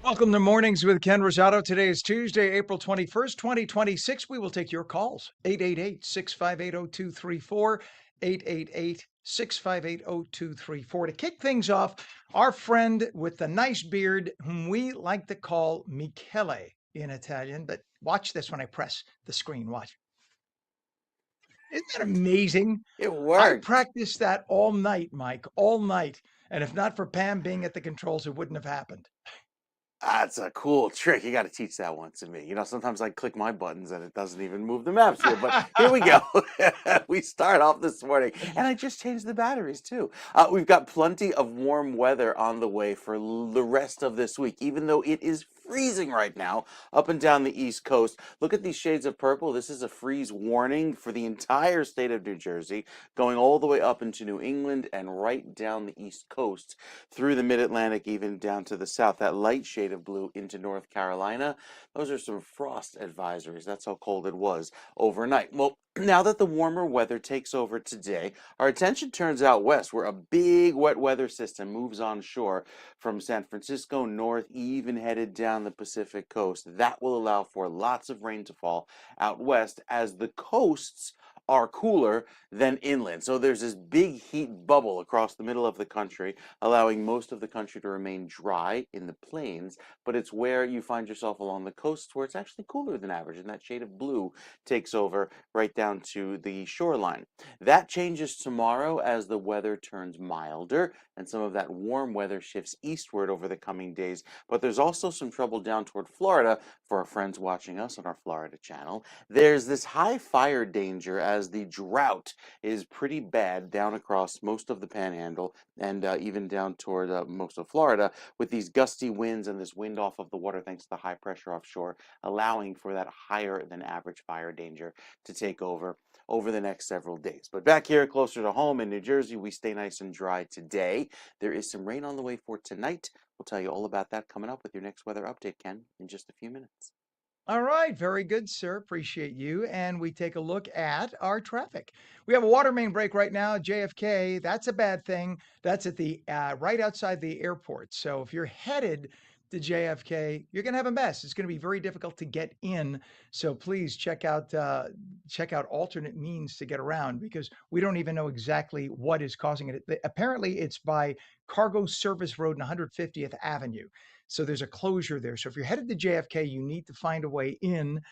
Welcome to Mornings with Ken Rosato. Today is Tuesday, April 21st, 2026. We will take your calls. 888-658-0234, 888-658-0234. To kick things off, our friend with the nice beard, whom we like to call Michele in Italian. But watch this when I press the screen. Watch. Isn't that amazing? It I worked. practiced that all night, Mike, all night. And if not for Pam being at the controls, it wouldn't have happened. That's a cool trick. You got to teach that one to me. Sometimes I click my buttons and it doesn't even move the maps here, but here we go. We start off this morning, and I just changed the batteries too. We've got plenty of warm weather on the way for the rest of this week, even though it is freezing right now up and down the East Coast. Look at these shades of purple. This is a freeze warning for the entire state of New Jersey, going all the way up into New England and right down the East Coast through the Mid-Atlantic, even down to the south. That light shade of blue into North Carolina. Those are some frost advisories. That's how cold it was overnight. Well, now that the warmer weather takes over today, our attention turns out west, where a big wet weather system moves onshore from San Francisco north, even headed down the Pacific coast. That will allow for lots of rain to fall out west as the coasts are cooler than inland. So there's this big heat bubble across the middle of the country, allowing most of the country to remain dry in the plains, but it's where you find yourself along the coast where it's actually cooler than average, and that shade of blue takes over right down to the shoreline. That changes tomorrow as the weather turns milder and some of that warm weather shifts eastward over the coming days, but there's also some trouble down toward Florida for our friends watching us on our Florida channel. There's this high fire danger as the drought is pretty bad down across most of the panhandle and even down toward most of Florida, with these gusty winds and this wind off of the water thanks to the high pressure offshore, allowing for that higher than average fire danger to take over the next several days. But back here closer to home in New Jersey, we stay nice and dry today. There is some rain on the way for tonight. We'll tell you all about that coming up with your next weather update, Ken, in just a few minutes. All right, very good, sir. Appreciate you. And we take a look at our traffic. We have a water main break right now at JFK. That's a bad thing. That's at the right outside the airport. So if you're headed to JFK, you're going to have a mess. It's going to be very difficult to get in. So please check out alternate means to get around because we don't even know exactly what is causing it. Apparently, it's by Cargo Service Road and 150th Avenue. So there's a closure there. So if you're headed to JFK, you need to find a way in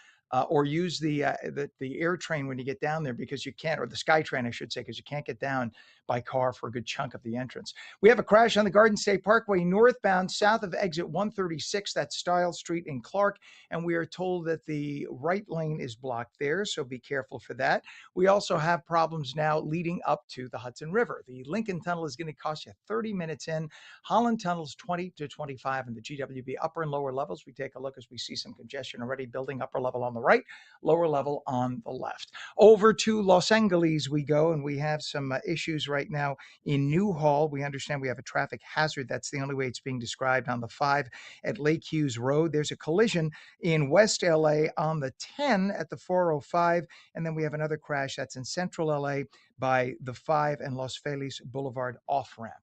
or use the air train when you get down there because you can't, or the sky train, I should say, because you can't get down by car for a good chunk of the entrance. We have a crash on the Garden State Parkway northbound south of exit 136. That's Stiles Street in Clark. And we are told that the right lane is blocked there. So be careful for that. We also have problems now leading up to the Hudson River. The Lincoln Tunnel is going to cost you 30 minutes in. Holland Tunnel's 20 to 25 in the GWB upper and lower levels. We take a look as we see some congestion already building, upper level on the right, lower level on the left. Over to Los Angeles we go, and we have some issues right now in Newhall. We understand we have a traffic hazard. That's the only way it's being described on the 5 at Lake Hughes Road. There's a collision in West LA on the 10 at the 405, and then we have another crash that's in Central LA by the 5 and Los Feliz Boulevard off ramp.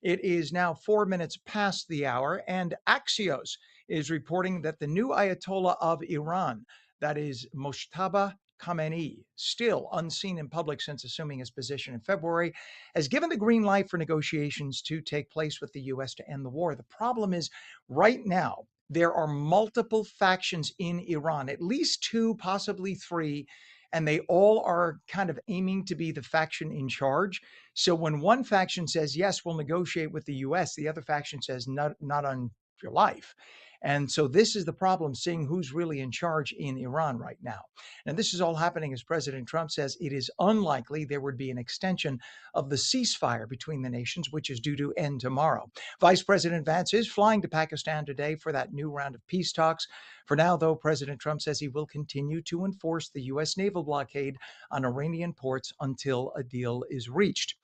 It is now 4 minutes past the hour, and Axios is reporting that the new Ayatollah of Iran, that is Mojtaba Khamenei, still unseen in public since assuming his position in February, has given the green light for negotiations to take place with the U.S. to end the war. The problem is, right now, there are multiple factions in Iran, at least two, possibly three, and they all are kind of aiming to be the faction in charge. So when one faction says, yes, we'll negotiate with the US, the other faction says, not on your life. And so this is the problem, seeing who's really in charge in Iran right now. And this is all happening as President Trump says it is unlikely there would be an extension of the ceasefire between the nations, which is due to end tomorrow. Vice President Vance is flying to Pakistan today for that new round of peace talks. For now, though, President Trump says he will continue to enforce the U.S. naval blockade on Iranian ports until a deal is reached.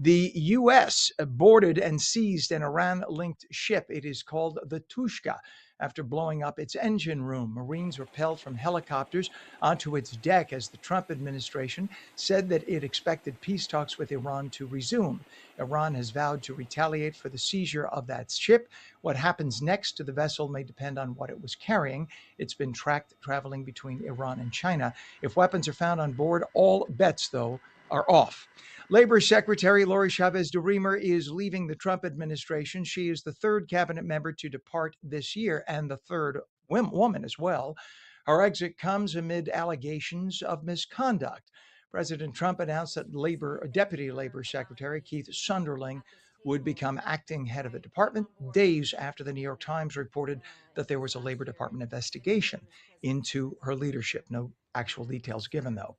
The U.S. boarded and seized an Iran-linked ship. It is called the Tushka. after blowing up its engine room. Marines rappelled from helicopters onto its deck as the Trump administration said that it expected peace talks with Iran to resume. Iran has vowed to retaliate for the seizure of that ship. What happens next to the vessel may depend on what it was carrying. It's been tracked traveling between Iran and China. If weapons are found on board, all bets, though, are off. Labor Secretary Lori Chavez de Remer is leaving the Trump administration. She is the third cabinet member to depart this year and the third woman as well. Her exit comes amid allegations of misconduct. President Trump announced that Deputy Labor Secretary Keith Sunderling would become acting head of the department days after the New York Times reported that there was a Labor Department investigation into her leadership. No actual details given, though.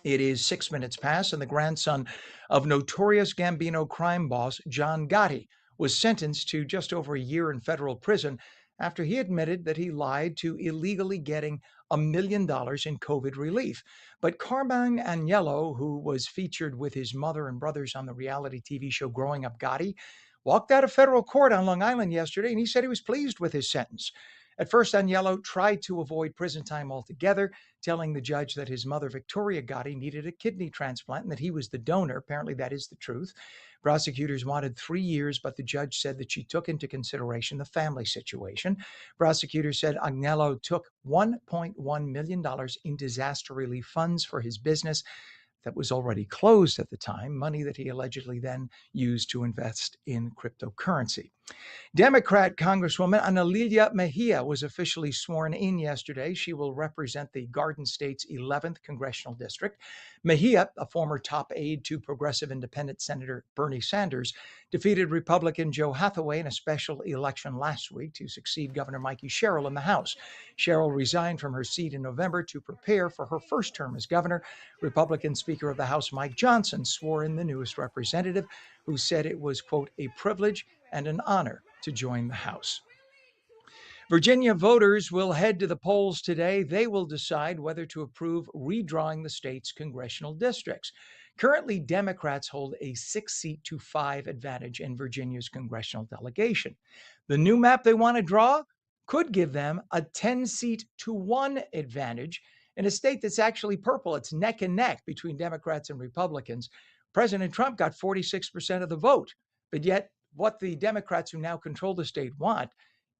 It is 6 minutes past, and the grandson of notorious Gambino crime boss John Gotti was sentenced to just over a year in federal prison after he admitted that he lied to illegally getting $1 million in COVID relief. But Carmine Agnello, who was featured with his mother and brothers on the reality TV show Growing Up Gotti, walked out of federal court on Long Island yesterday, and he said he was pleased with his sentence. At first, Agnello tried to avoid prison time altogether, telling the judge that his mother, Victoria Gotti, needed a kidney transplant and that he was the donor. Apparently, that is the truth. Prosecutors wanted 3 years, but the judge said that she took into consideration the family situation. Prosecutors said Agnello took $1.1 million in disaster relief funds for his business that was already closed at the time, money that he allegedly then used to invest in cryptocurrency. Democrat Congresswoman Analilia Mejia was officially sworn in yesterday. She will represent the Garden State's 11th congressional district. Mejia, a former top aide to Progressive Independent Senator Bernie Sanders, defeated Republican Joe Hathaway in a special election last week to succeed Governor Mikey Sherrill in the House. Sherrill resigned from her seat in November to prepare for her first term as governor. Republican Speaker of the House Mike Johnson swore in the newest representative, who said it was, quote, a privilege and an honor to join the House. Virginia voters will head to the polls today. They will decide whether to approve redrawing the state's congressional districts. Currently, Democrats hold a 6-seat-to-5 advantage in Virginia's congressional delegation. The new map they want to draw could give them a 10-seat-to-1 advantage in a state that's actually purple. It's neck and neck between Democrats and Republicans. President Trump got 46% of the vote, but yet what the Democrats who now control the state want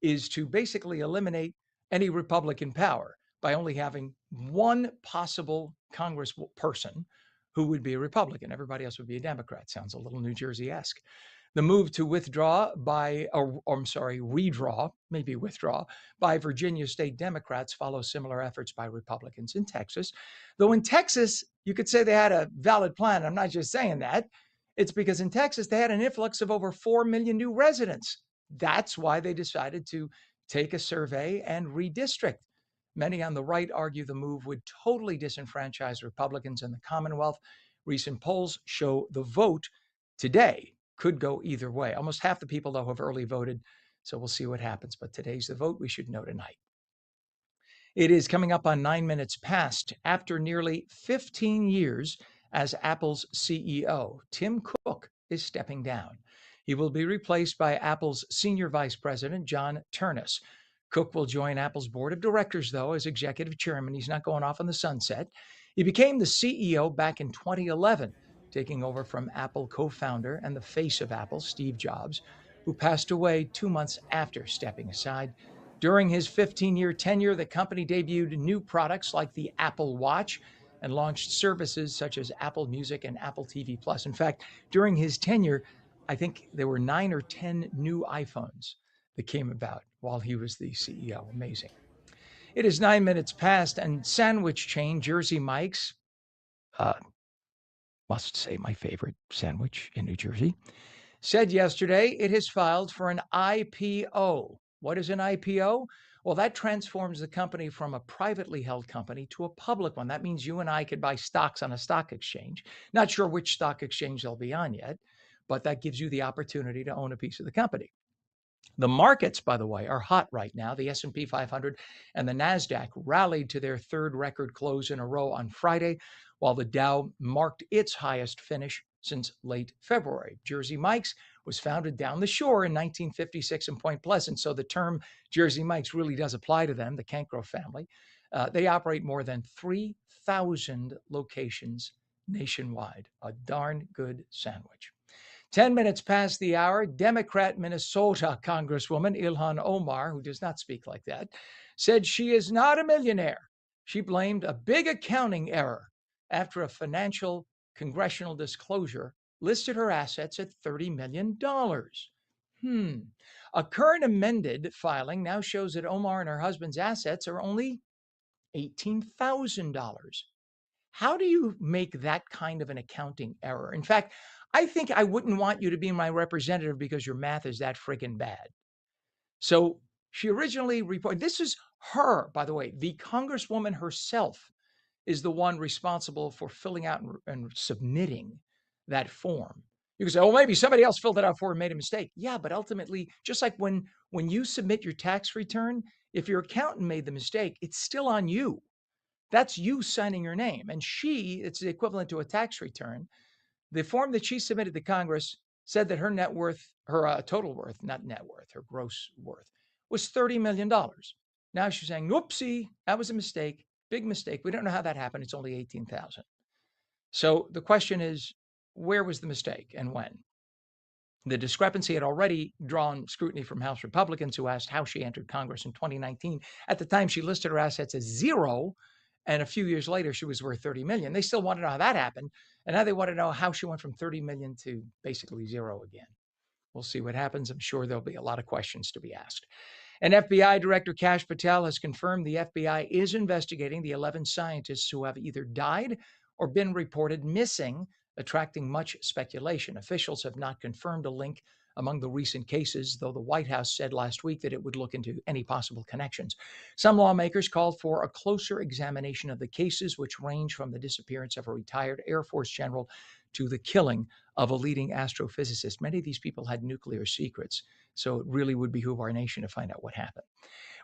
is to basically eliminate any Republican power by only having one possible congressperson who would be a Republican. Everybody else would be a Democrat. Sounds a little New Jersey-esque. The move to redraw by Virginia state Democrats follows similar efforts by Republicans in Texas. Though in Texas, you could say they had a valid plan. I'm not just saying that. It's because in Texas, they had an influx of over 4 million new residents. That's why they decided to take a survey and redistrict. Many on the right argue the move would totally disenfranchise Republicans in the Commonwealth. Recent polls show the vote today could go either way. Almost half the people, though, have early voted, so we'll see what happens. But today's the vote we should know tonight. It is coming up on 9 minutes past. After nearly 15 years as Apple's CEO, Tim Cook is stepping down. He will be replaced by Apple's Senior Vice President, John Ternus. Cook will join Apple's board of directors, though, as executive chairman. He's not going off on the sunset. He became the CEO back in 2011, taking over from Apple co-founder and the face of Apple, Steve Jobs, who passed away 2 months after stepping aside. During his 15-year tenure, the company debuted new products like the Apple Watch and launched services such as Apple Music and Apple TV Plus. In fact, during his tenure, I think there were 9 or 10 new iPhones that came about while he was the CEO. Amazing. It is 9 minutes past, and sandwich chain Jersey Mike's, must say my favorite sandwich in New Jersey, said yesterday it has filed for an IPO. What is an IPO? Well, that transforms the company from a privately held company to a public one. That means you and I could buy stocks on a stock exchange. Not sure which stock exchange they'll be on yet, but that gives you the opportunity to own a piece of the company. The markets, by the way, are hot right now. The S&P 500 and the Nasdaq rallied to their third record close in a row on Friday, while the Dow marked its highest finish since late February. Jersey Mike's was founded down the shore in 1956 in Point Pleasant, so the term Jersey Mike's really does apply to them, the Cankro family. They operate more than 3,000 locations nationwide. A darn good sandwich. 10 minutes past the hour, Democrat Minnesota Congresswoman Ilhan Omar, who does not speak like that, said she is not a millionaire. She blamed a big accounting error after a financial congressional disclosure listed her assets at $30 million. A current amended filing now shows that Omar and her husband's assets are only $18,000. How do you make that kind of an accounting error? In fact, I think I wouldn't want you to be my representative because your math is that freaking bad. So she originally reported, this is her, by the way, the Congresswoman herself is the one responsible for filling out and submitting that form. You can say, oh, maybe somebody else filled it out for and made a mistake. Yeah, but ultimately, just like when you submit your tax return, if your accountant made the mistake, it's still on you. That's you signing your name. And it's the equivalent to a tax return. The form that she submitted to Congress said that her net worth, her total worth, not net worth, her gross worth, was $30 million. Now she's saying, whoopsie, that was a mistake, big mistake. We don't know how that happened. It's only 18,000. So the question is, where was the mistake and when? The discrepancy had already drawn scrutiny from House Republicans who asked how she entered Congress in 2019. At the time, she listed her assets as zero, and a few years later, she was worth 30 million. They still want to know how that happened, and now they want to know how she went from 30 million to basically zero again. We'll see what happens. I'm sure there'll be a lot of questions to be asked. And FBI Director Kash Patel has confirmed the FBI is investigating the 11 scientists who have either died or been reported missing, attracting much speculation. Officials have not confirmed a link among the recent cases, though the White House said last week that it would look into any possible connections. Some lawmakers called for a closer examination of the cases, which range from the disappearance of a retired Air Force general to the killing of a leading astrophysicist. Many of these people had nuclear secrets, so it really would behoove our nation to find out what happened.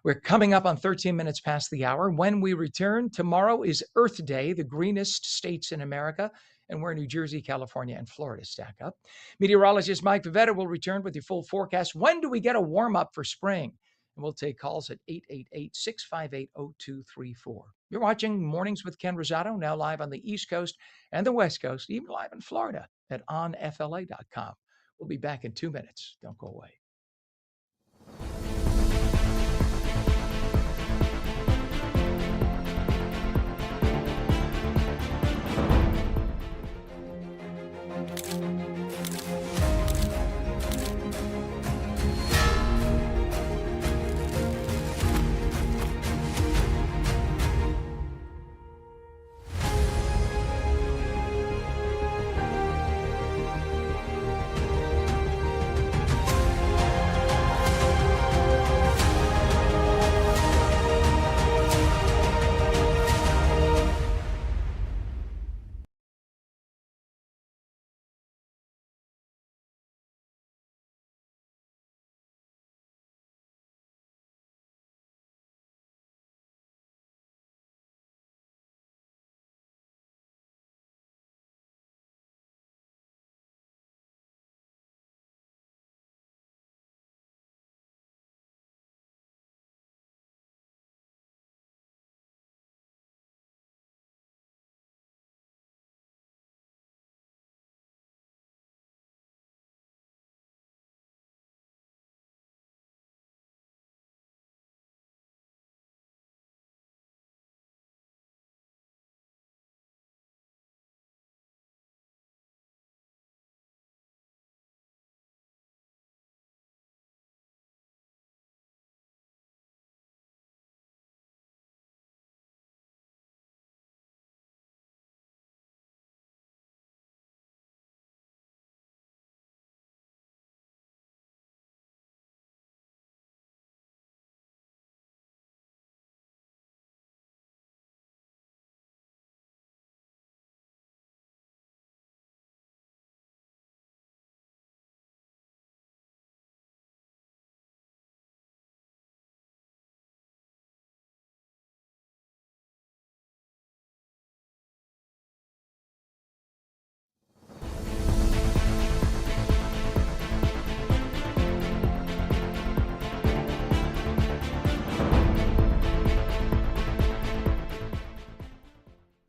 We're coming up on 13 minutes past the hour. When we return, tomorrow is Earth Day, the greenest states in America, and where New Jersey, California, and Florida stack up. Meteorologist Mike Favetta will return with your full forecast. When do we get a warm-up for spring? And we'll take calls at 888-658-0234. You're watching Mornings with Ken Rosato, now live on the East Coast and the West Coast, even live in Florida at onfla.com. We'll be back in 2 minutes. Don't go away.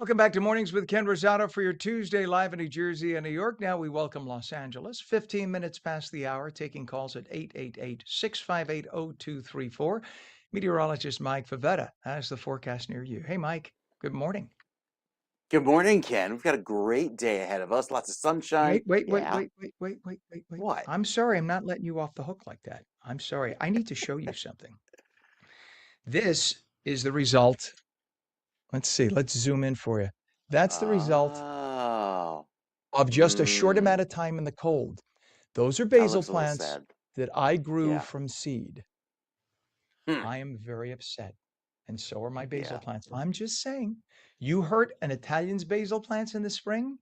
Welcome back to Mornings with Ken Rosato for your Tuesday live in New Jersey and New York. Now we welcome Los Angeles. 15 minutes past the hour, taking calls at 888-658-0234. Meteorologist Mike Favetta has the forecast near you. Hey, Mike. Good morning. Good morning, Ken. We've got a great day ahead of us. Lots of sunshine. Yeah. Wait. What? I'm sorry. I'm not letting you off the hook like that. I'm sorry. I need to show you something. This is the result. Let's see. Let's zoom in for you. That's the result Oh. of just a short amount Mm. of time in the cold. Those are That basil looks a little plants sad. that I grew Yeah. from seed. Hmm. I am very upset, and so are my basil Yeah. plants. I'm just saying, you hurt an Italian's basil plants in the spring,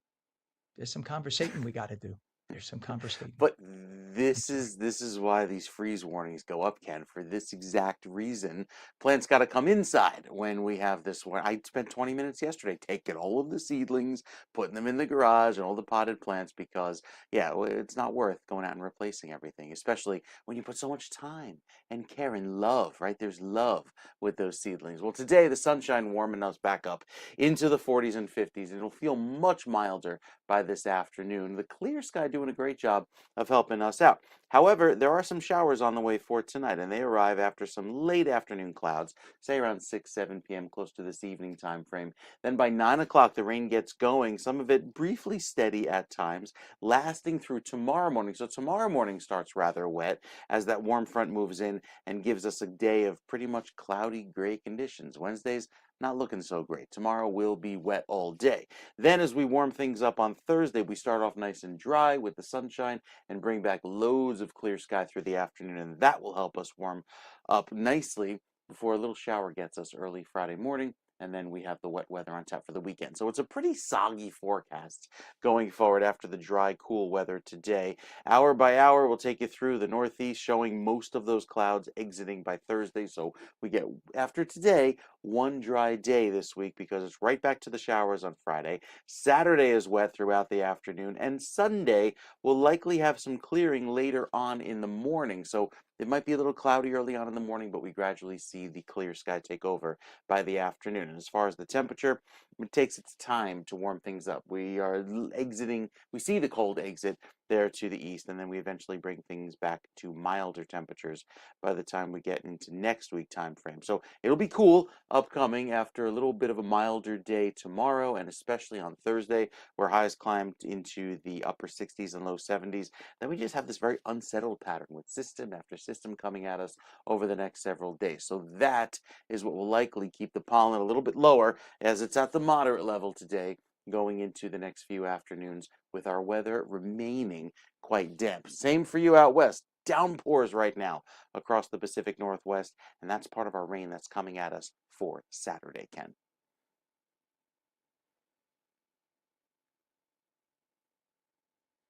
there's some conversating we got to do. There's some conversating. But I'm this sorry. is this is why these freeze warnings go up, Ken, for this exact reason. Plants got to come inside when we have this one. I spent 20 minutes yesterday taking all of the seedlings, putting them in the garage and all the potted plants because, yeah, it's not worth going out and replacing everything, especially when you put so much time and care and love, right? There's love with those seedlings. Well, today the sunshine warming us back up into the 40s and 50s. It'll feel much milder by this afternoon. The clear sky doing a great job of helping us out. However, there are some showers on the way for tonight, and they arrive after some late afternoon clouds, say around 6, 7 p.m., close to this evening time frame. Then by 9 o'clock, the rain gets going, some of it briefly steady at times, lasting through tomorrow morning. So tomorrow morning starts rather wet as that warm front moves in and gives us a day of pretty much cloudy gray conditions. Wednesday's not looking so great. Tomorrow will be wet all day. Then, as we warm things up on Thursday, we start off nice and dry with the sunshine and bring back loads of clear sky through the afternoon, and that will help us warm up nicely before a little shower gets us early Friday morning. And then we have the wet weather on tap for the weekend. So it's a pretty soggy forecast going forward after the dry, cool weather today. Hour by hour, we'll take you through the Northeast, showing most of those clouds exiting by Thursday. So we get, after today, one dry day this week because it's right back to the showers on Friday. Saturday is wet throughout the afternoon, and Sunday will likely have some clearing later on in the morning. So it might be a little cloudy early on in the morning, but we gradually see the clear sky take over by the afternoon. And as far as the temperature, it takes its time to warm things up. We are exiting, we see the cold exit there to the east, and then we eventually bring things back to milder temperatures by the time we get into next week time frame. So it'll be cool upcoming after a little bit of a milder day tomorrow, and especially on Thursday, where highs climbed into the upper 60s and low 70s. Then we just have this very unsettled pattern with system after system coming at us over the next several days. So that is what will likely keep the pollen a little bit lower as it's at the moderate level today going into the next few afternoons, with our weather remaining quite damp. Same for you out west. Downpours right now across the Pacific Northwest, and that's part of our rain that's coming at us for Saturday, Ken.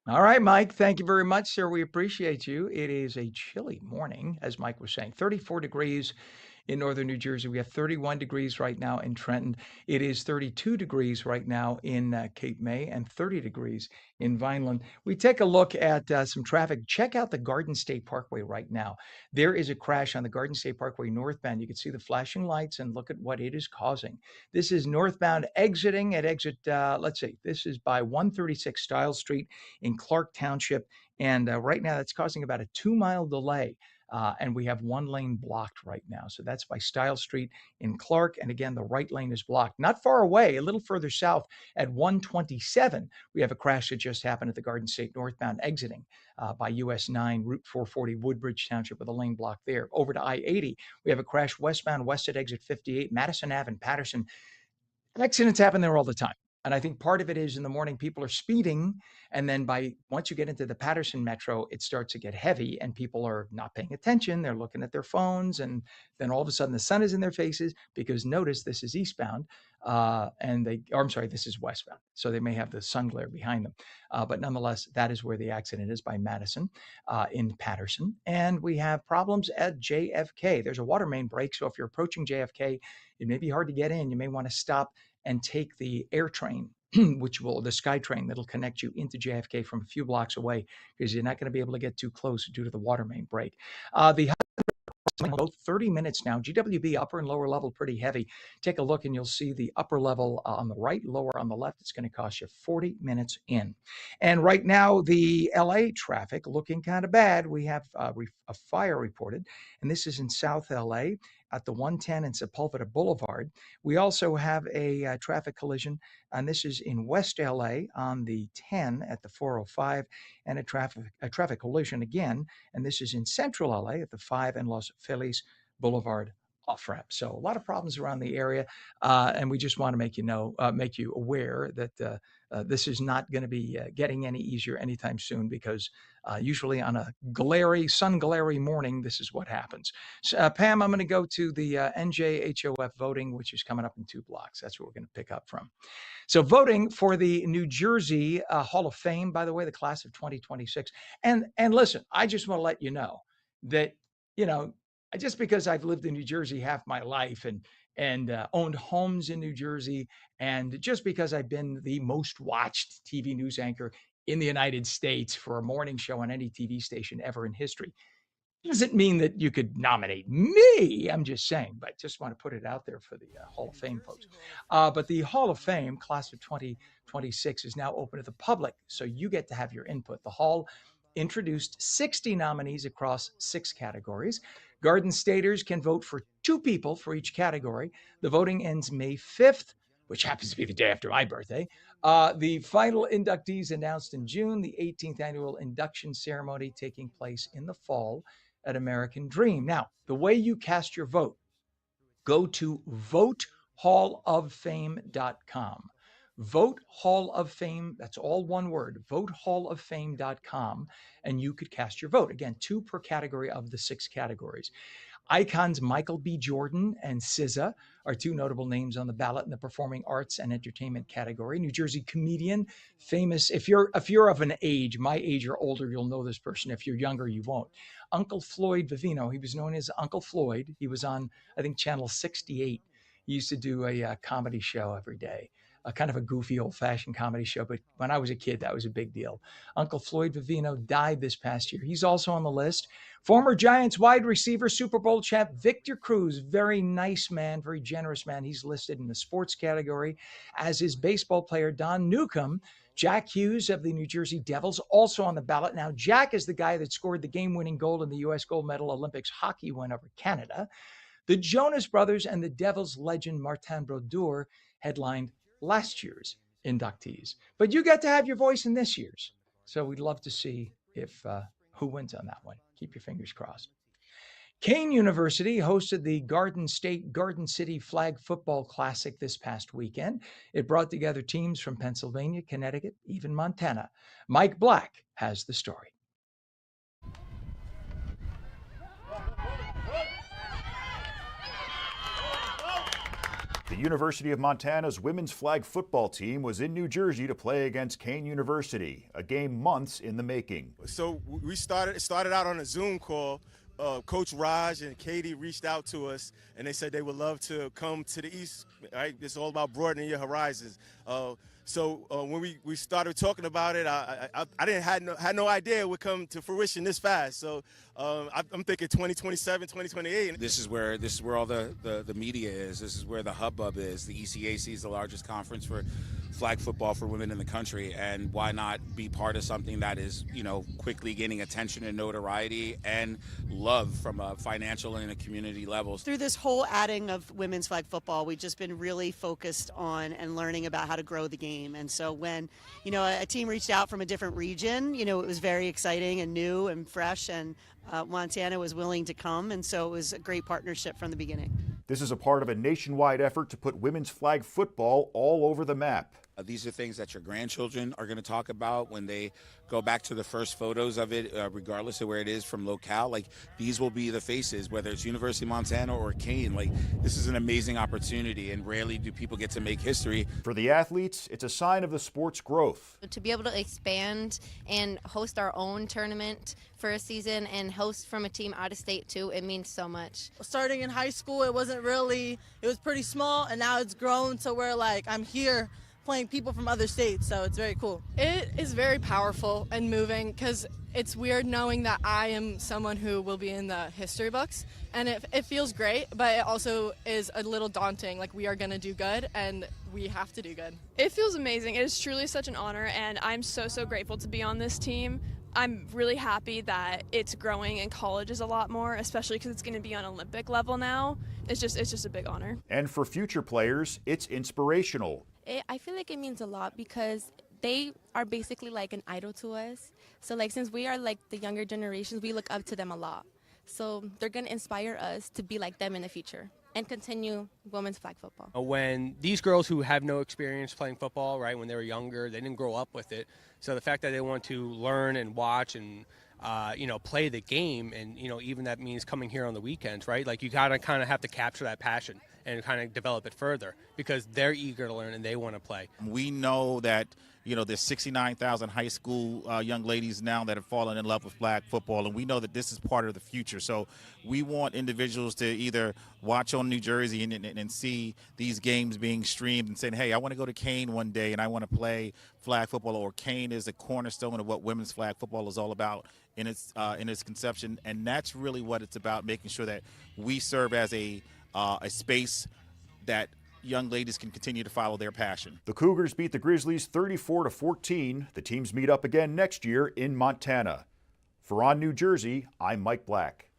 All right, Mike. Thank you very much, sir. We appreciate you. It is a chilly morning, as Mike was saying, 34 degrees in northern New Jersey. We have 31 degrees right now in Trenton. It is 32 degrees right now in Cape May and 30 degrees in Vineland. We take a look at some traffic. Check out the Garden State Parkway right now. There is a crash on the Garden State Parkway northbound. You can see the flashing lights and look at what it is causing. This is northbound exiting at exit, let's see, this is by 136 Stiles Street in Clark Township. And right now that's causing about a 2 mile delay. And we have one lane blocked right now. So that's by Stile Street in Clark. And again, the right lane is blocked. Not far away, a little further south at 127, we have a crash that just happened at the Garden State northbound exiting by US 9, Route 440, Woodbridge Township, with a lane block there. Over to I-80, we have a crash westbound west at exit 58, Madison Ave and Patterson. Accidents happen there all the time. And I think part of it is in the morning, people are speeding. And then once you get into the Patterson Metro, it starts to get heavy and people are not paying attention. They're looking at their phones. And then all of a sudden the sun is in their faces because notice this is eastbound. I'm sorry, this is westbound. So they may have the sun glare behind them. But nonetheless, that is where the accident is by Madison in Patterson. And we have problems at JFK. There's a water main break. So if you're approaching JFK, it may be hard to get in. You may want to stop and take the air train, the sky train that'll connect you into JFK from a few blocks away, because you're not going to be able to get too close due to the water main break. The both 30 minutes now. GWB upper and lower level pretty heavy. Take a look and you'll see the upper level on the right, lower on the left. It's going to cost you 40 minutes in. And right now, the LA traffic looking kind of bad. We have a fire reported, and this is in South LA at the 110 and Sepulveda Boulevard. We also have a traffic collision, and this is in West LA on the 10 at the 405, and a traffic collision again, and this is in Central LA at the 5 and Los Feliz Boulevard off ramp. So a lot of problems around the area, and we just want to make you aware that this is not going to be getting any easier anytime soon, because usually on a sun glary morning, this is what happens. So, Pam, I'm going to go to the NJHOF voting, which is coming up in 2 blocks. That's where we're going to pick up from. So voting for the New Jersey Hall of Fame, by the way, the class of 2026. And listen, I just want to let you know that, just because I've lived in New Jersey half my life and owned homes in New Jersey, and just because I've been the most watched TV news anchor in the United States for a morning show on any TV station ever in history, doesn't mean that you could nominate me. I'm just saying, but just want to put it out there for the Hall of Fame folks. But the Hall of Fame class of 2026 is now open to the public, so you get to have your input. The Hall introduced 60 nominees across 6 categories. Garden Staters can vote for 2 people for each category. The voting ends May 5th, which happens to be the day after my birthday. The final inductees announced in June, the 18th annual induction ceremony taking place in the fall at American Dream. Now, the way you cast your vote, go to votehalloffame.com. Vote Hall of Fame, that's all one word, votehalloffame.com, and you could cast your vote. Again, 2 per category of the 6 categories. Icons Michael B. Jordan and SZA are 2 notable names on the ballot in the performing arts and entertainment category. New Jersey comedian, famous, if you're of an age, my age or older, you'll know this person. If you're younger, you won't. Uncle Floyd Vivino, he was known as Uncle Floyd. He was on, I think, Channel 68. He used to do a comedy show every day. Kind of a goofy, old-fashioned comedy show, but when I was a kid, that was a big deal. Uncle Floyd Vivino died this past year. He's also on the list. Former Giants wide receiver, Super Bowl champ Victor Cruz, very nice man, very generous man. He's listed in the sports category, as is baseball player Don Newcomb. Jack Hughes of the New Jersey Devils, also on the ballot. Now, Jack is the guy that scored the game-winning goal in the U.S. gold medal Olympics hockey win over Canada. The Jonas Brothers and the Devils legend Martin Brodeur headlined last year's inductees. But you get to have your voice in this year's. So we'd love to see if who wins on that one. Keep your fingers crossed. Kane University hosted the Garden State Garden City Flag Football Classic this past weekend. It brought together teams from Pennsylvania, Connecticut, even Montana. Mike Black has the story. The University of Montana's women's flag football team was in New Jersey to play against Kane University, a game months in the making. So we started out on a Zoom call. Coach Raj and Katie reached out to us, and they said they would love to come to the East. Right? It's all about broadening your horizons. So when we started talking about it, I had no idea it would come to fruition this fast. So I'm thinking 2027, 2028. This is where all the media is. This is where the hubbub is. The ECAC is the largest conference for flag football for women in the country, and why not be part of something that is, quickly gaining attention and notoriety and love from a financial and a community level. Through this whole adding of women's flag football, we've just been really focused on and learning about how to grow the game. And so when, a team reached out from a different region, it was very exciting and new and fresh, and Montana was willing to come. And so it was a great partnership from the beginning. This is a part of a nationwide effort to put women's flag football all over the map. These are things that your grandchildren are going to talk about when they go back to the first photos of it, regardless of where it is from locale. Like, these will be the faces, whether it's University of Montana or Kane. Like, this is an amazing opportunity, and rarely do people get to make history. For the athletes, it's a sign of the sport's growth. To be able to expand and host our own tournament for a season and host from a team out of state too, it means so much. Starting in high school, it was pretty small, and now it's grown to where, like, I'm here playing people from other states, so it's very cool. It is very powerful and moving because it's weird knowing that I am someone who will be in the history books, and it feels great, but it also is a little daunting. Like, we are going to do good, and we have to do good. It feels amazing. It is truly such an honor, and I'm so grateful to be on this team. I'm really happy that it's growing in colleges a lot more, especially because it's going to be on Olympic level now. It's just a big honor. And for future players, it's inspirational. I feel like it means a lot because they are basically like an idol to us. So like since we are like the younger generations, we look up to them a lot. So they're going to inspire us to be like them in the future and continue women's flag football. When these girls who have no experience playing football, right, when they were younger, they didn't grow up with it. So the fact that they want to learn and watch and play the game, and even that means coming here on the weekends, right? Like, you gotta kind of have to capture that passion and kind of develop it further because they're eager to learn and they want to play. We know that there's 69,000 high school young ladies now that have fallen in love with flag football, and we know that this is part of the future. So we want individuals to either watch on New Jersey and see these games being streamed and saying, hey, I want to go to Kane one day and I want to play flag football, or Kane is a cornerstone of what women's flag football is all about in its conception. And that's really what it's about, making sure that we serve as a space that young ladies can continue to follow their passion. The Cougars beat the Grizzlies 34-14. The teams meet up again next year in Montana. For On New Jersey, I'm Mike Black.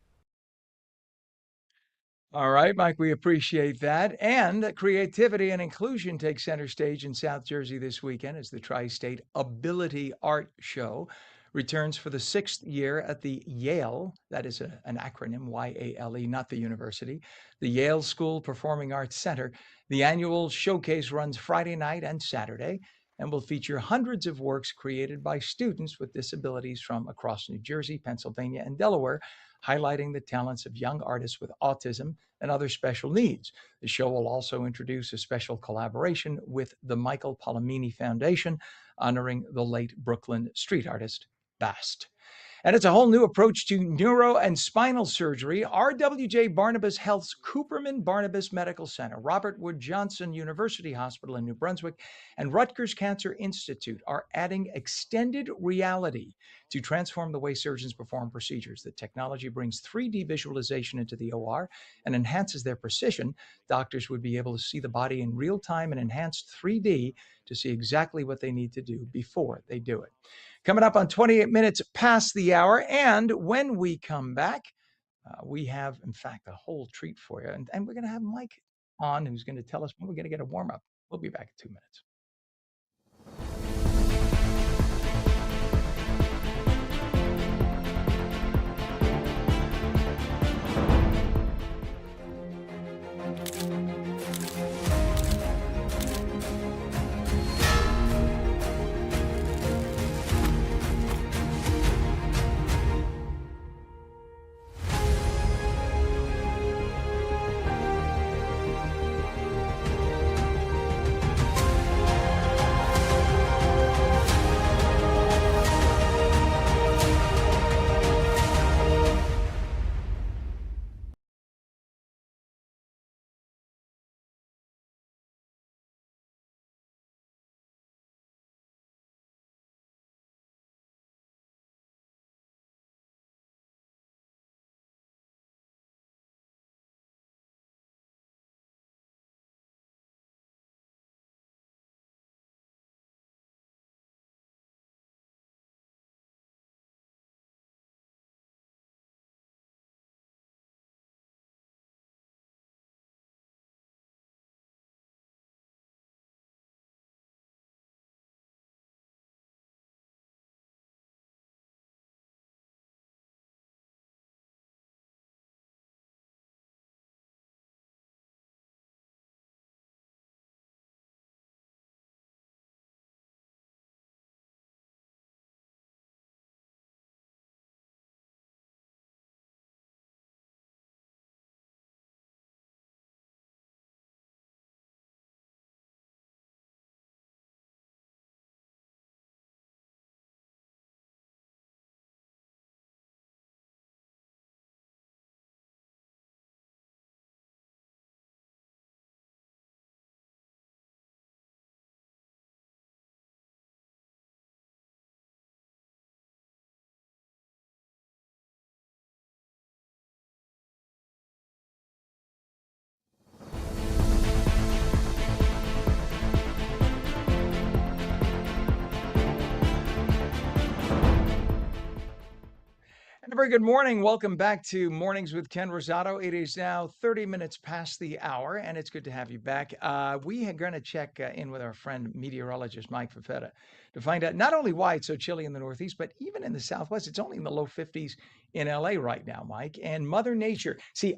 All right, Mike, we appreciate that. And creativity and inclusion take center stage in South Jersey this weekend as the Tri-State Ability Art Show returns for the 6th year at the Yale, that is an acronym, Y-A-L-E, not the university, the Yale School Performing Arts Center. The annual showcase runs Friday night and Saturday and will feature hundreds of works created by students with disabilities from across New Jersey, Pennsylvania, and Delaware, highlighting the talents of young artists with autism and other special needs. The show will also introduce a special collaboration with the Michael Palomini Foundation, honoring the late Brooklyn street artist Bast. And it's a whole new approach to neuro and spinal surgery. RWJ Barnabas Health's Cooperman Barnabas Medical Center, Robert Wood Johnson University Hospital in New Brunswick, and Rutgers Cancer Institute are adding extended reality to transform the way surgeons perform procedures. The technology brings 3D visualization into the OR and enhances their precision. Doctors would be able to see the body in real time in enhanced 3D to see exactly what they need to do before they do it. Coming up on 28 minutes past the hour. And when we come back, we have, in fact, a whole treat for you. And we're going to have Mike on, who's going to tell us when we're going to get a warm-up. We'll be back in 2 minutes. very good morning. Welcome back to Mornings with Ken Rosato. It is now 30 minutes past the hour, and it's good to have you back. We are going to check in with our friend meteorologist Mike Favetta to find out not only why it's so chilly in the Northeast, but even in the Southwest. It's only in the low 50s in LA right now, Mike. And Mother Nature, see,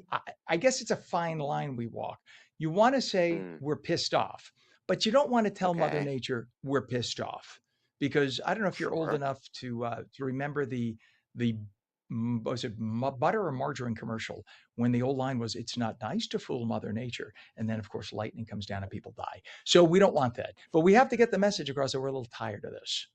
I guess it's a fine line we walk. You want to say Mm, we're pissed off, but you don't want to tell Mother okay, Nature we're pissed off because I don't know if you're old sure. enough to remember the was it butter or margarine commercial when the old line was, "It's not nice to fool Mother Nature," and then of course lightning comes down and people die. So we don't want that, but we have to get the message across that we're a little tired of this.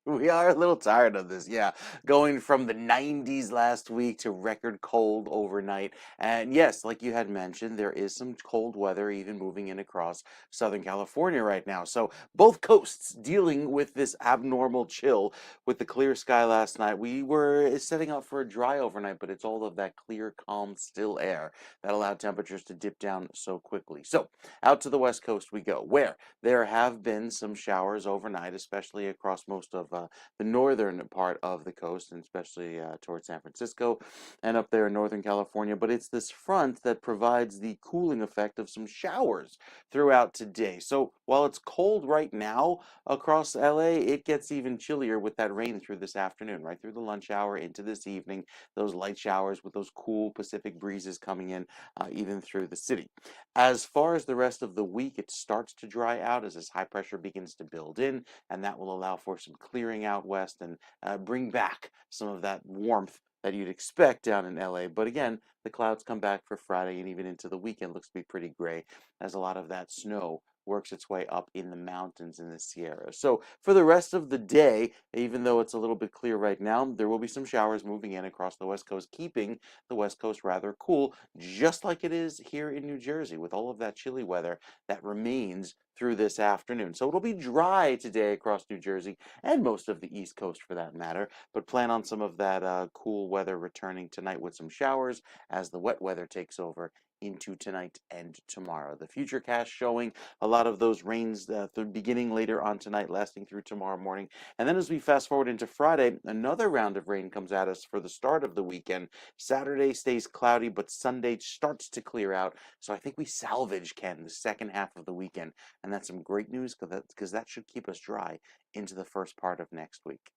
We are a little tired of this, yeah. Going from the 90s last week to record cold overnight. And yes, like you had mentioned, there is some cold weather even moving in across Southern California right now. So both coasts dealing with this abnormal chill with the clear sky last night. We were setting up for a dry overnight, but it's all of that clear, calm, still air that allowed temperatures to dip down so quickly. So out to the West Coast we go, where there have been some showers overnight, especially across most of the northern part of the coast, and especially towards San Francisco and up there in Northern California. But it's this front that provides the cooling effect of some showers throughout today. So while it's cold right now across LA, it gets even chillier with that rain through this afternoon, right through the lunch hour into this evening. Those light showers with those cool Pacific breezes coming in even through the city. As far as the rest of the week, it starts to dry out as this high pressure begins to build in, and that will allow for some clearing out west and bring back some of that warmth that you'd expect down in LA. But again, the clouds come back for Friday and even into the weekend looks to be pretty gray as a lot of that snow works its way up in the mountains in the Sierra. So for the rest of the day, even though it's a little bit clear right now, there will be some showers moving in across the West Coast, keeping the West Coast rather cool, just like it is here in New Jersey with all of that chilly weather that remains through this afternoon. So it'll be dry today across New Jersey and most of the East Coast for that matter, but plan on some of that cool weather returning tonight with some showers as the wet weather takes over into tonight and tomorrow. The futurecast showing a lot of those rains beginning later on tonight, lasting through tomorrow morning. And then as we fast forward into Friday, another round of rain comes at us for the start of the weekend. Saturday stays cloudy, but Sunday starts to clear out. So I think we salvage, Ken, the second half of the weekend. And that's some great news because that should keep us dry into the first part of next week.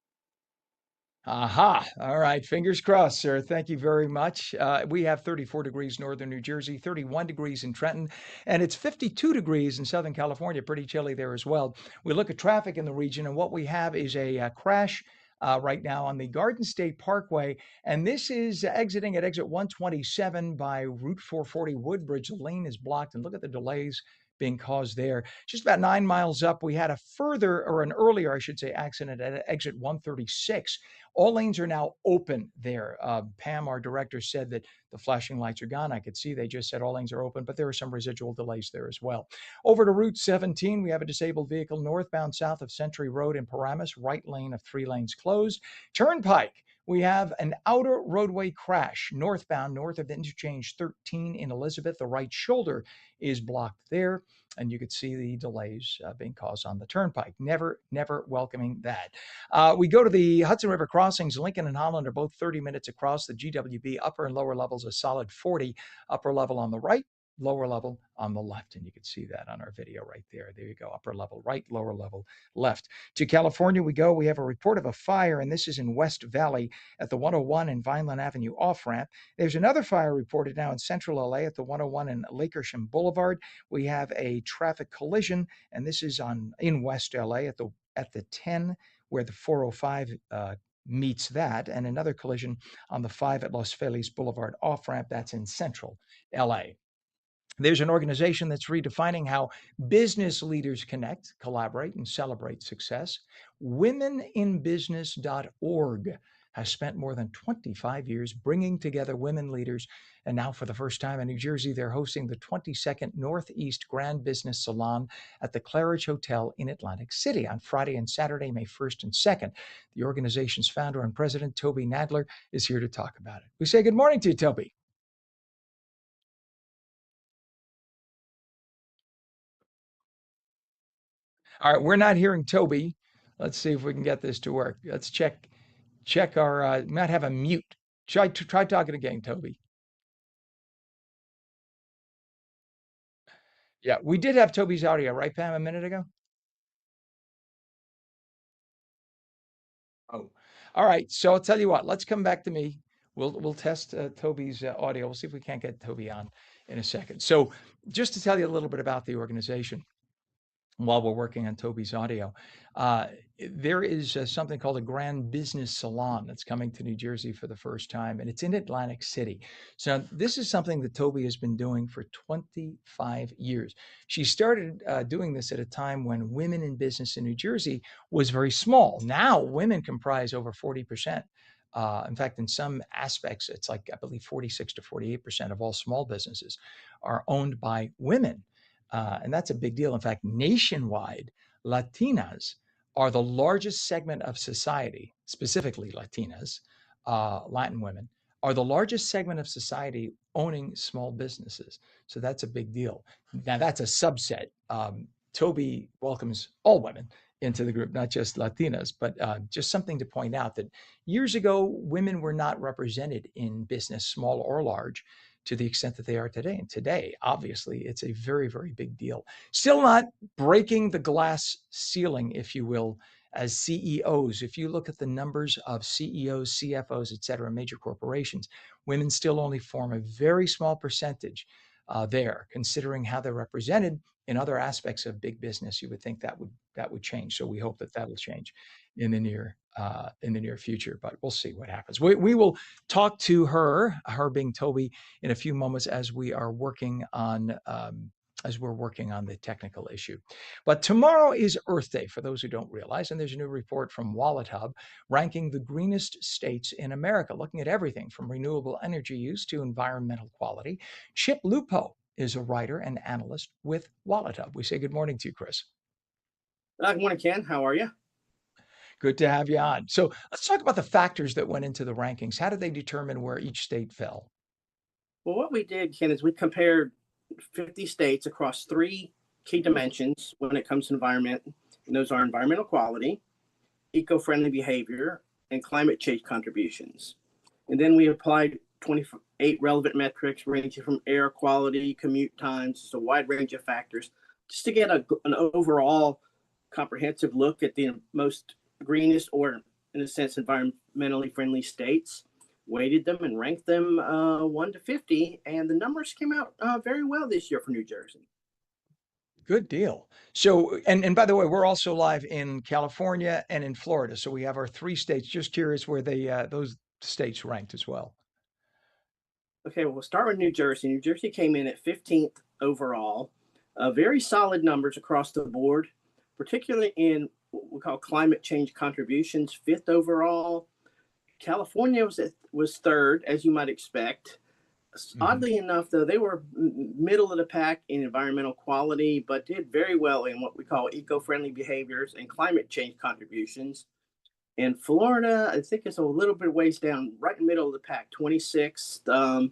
Aha. All right. Fingers crossed, sir. Thank you very much. We have 34 degrees northern New Jersey, 31 degrees in Trenton, and it's 52 degrees in Southern California. Pretty chilly there as well. We look at traffic in the region, and what we have is a crash right now on the Garden State Parkway. And this is exiting at exit 127 by Route 440 Woodbridge. The lane is blocked, and look at the delays being caused there. Just about 9 miles up, we had a further, or an earlier, I should say, accident at exit 136. All lanes are now open there. Pam, our director, said that the flashing lights are gone. I could see they just said all lanes are open, but there are some residual delays there as well. Over to Route 17, we have a disabled vehicle northbound south of Century Road in Paramus, right lane of 3 lanes closed. Turnpike, we have an outer roadway crash northbound north of interchange 13 in Elizabeth. The right shoulder is blocked there, and you could see the delays being caused on the turnpike. Never, never welcoming that. We go to the Hudson River crossings. Lincoln and Holland are both 30 minutes across. The GWB upper and lower levels a solid 40. Upper level on the right, lower level on the left. And you can see that on our video right there. There you go. Upper level right, lower level left. To California we go. We have a report of a fire, and this is in West Valley at the 101 and Vineland Avenue off ramp. There's another fire reported now in central LA at the 101 and Lakersham Boulevard. We have a traffic collision, and this is in West LA at the 10 where the 405 meets that, and another collision on the 5 at Los Feliz Boulevard off ramp. That's in central LA. There's an organization that's redefining how business leaders connect, collaborate, and celebrate success. Womeninbusiness.org has spent more than 25 years bringing together women leaders. And now, for the first time in New Jersey, they're hosting the 22nd Northeast Grand Business Salon at the Claridge Hotel in Atlantic City on Friday and Saturday, May 1st and 2nd. The organization's founder and president, Toby Nadler, is here to talk about it. We say good morning to you, Toby. All right, we're not hearing Toby. Let's see if we can get this to work. Let's check our might have a mute Try talking again, Toby. Yeah, we did have Toby's audio, right, Pam, a minute ago? Oh, all right. So I'll tell you what, let's come back to me. We'll test Toby's audio. We'll see if we can't get Toby on in a second. So just to tell you a little bit about the organization while we're working on Toby's audio, uh, there is something called a Grand Business Salon that's coming to New Jersey for the first time, and it's in Atlantic City. So this is something that Toby has been doing for 25 years. She started doing this at a time when women in business in New Jersey was very small. Now women comprise over 40%. In fact, in some aspects, it's like, I believe, 46 to 48% of all small businesses are owned by women. And that's a big deal. In fact, nationwide, Latinas are the largest segment of society, specifically Latinas, Latin women, are the largest segment of society owning small businesses. So that's a big deal. Now, that's a subset. Toby welcomes all women into the group, not just Latinas, but just something to point out that years ago, women were not represented in business, small or large, to the extent that they are today. And today, obviously, it's a very, very big deal. Still not breaking the glass ceiling, if you will, as CEOs. If you look at the numbers of CEOs, CFOs, et cetera, major corporations, women still only form a very small percentage there, considering how they're represented in other aspects of big business. You would think that would change. So we hope that that'll change in the near future, but we'll see what happens. We will talk to her being Toby, in a few moments as we're working on the technical issue. But tomorrow is Earth Day, for those who don't realize, and there's a new report from Wallet Hub ranking the greenest states in America, looking at everything from renewable energy use to environmental quality. Chip Lupo is a writer and analyst with Wallet Hub. We say good morning to you, Chris. Good morning, Ken. How are you? Good to have you on. So let's talk about the factors that went into the rankings. How did they determine where each state fell? Well, what we did, Ken, is we compared 50 states across three key dimensions when it comes to environment, and those are environmental quality, eco-friendly behavior, and climate change contributions. And then we applied 28 relevant metrics ranging from air quality, commute times, just a wide range of factors, just to get an overall comprehensive look at the most greenest, or in a sense, environmentally friendly states, weighted them and ranked them 1 to 50, and the numbers came out very well this year for New Jersey. Good deal. So, and by the way, we're also live in California and in Florida. So we have our three states. Just curious where those states ranked as well. Okay, we'll start with New Jersey. New Jersey came in at 15th overall. Very solid numbers across the board, particularly in what we call climate change contributions, 5th overall. California was 3rd, as you might expect. Oddly enough, though, they were middle of the pack in environmental quality, but did very well in what we call eco-friendly behaviors and climate change contributions. And Florida, I think, is a little bit ways down, right in the middle of the pack, 26th.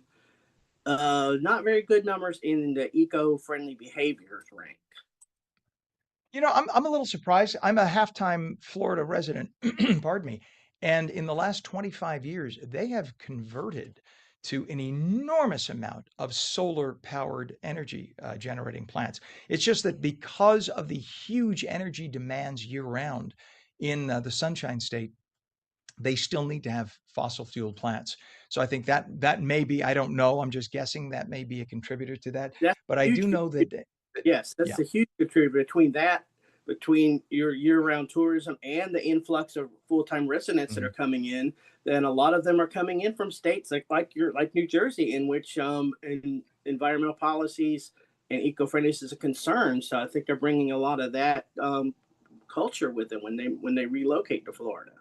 Not very good numbers in the eco-friendly behaviors rank. You know, I'm a little surprised. I'm a half-time Florida resident, pardon me. And in the last 25 years, they have converted to an enormous amount of solar-powered energy generating plants. It's just that because of the huge energy demands year-round in the Sunshine State, they still need to have fossil fuel plants. So I think that may be, I don't know, I'm just guessing, that may be a contributor to that. That's But I huge. do know that, Yes, that's yeah. a huge contributor between your year-round tourism and the influx of full-time residents that are coming in. Then a lot of them are coming in from states like New Jersey, in which environmental policies and eco-friendliness is a concern. So I think they're bringing a lot of that culture with them when they relocate to Florida.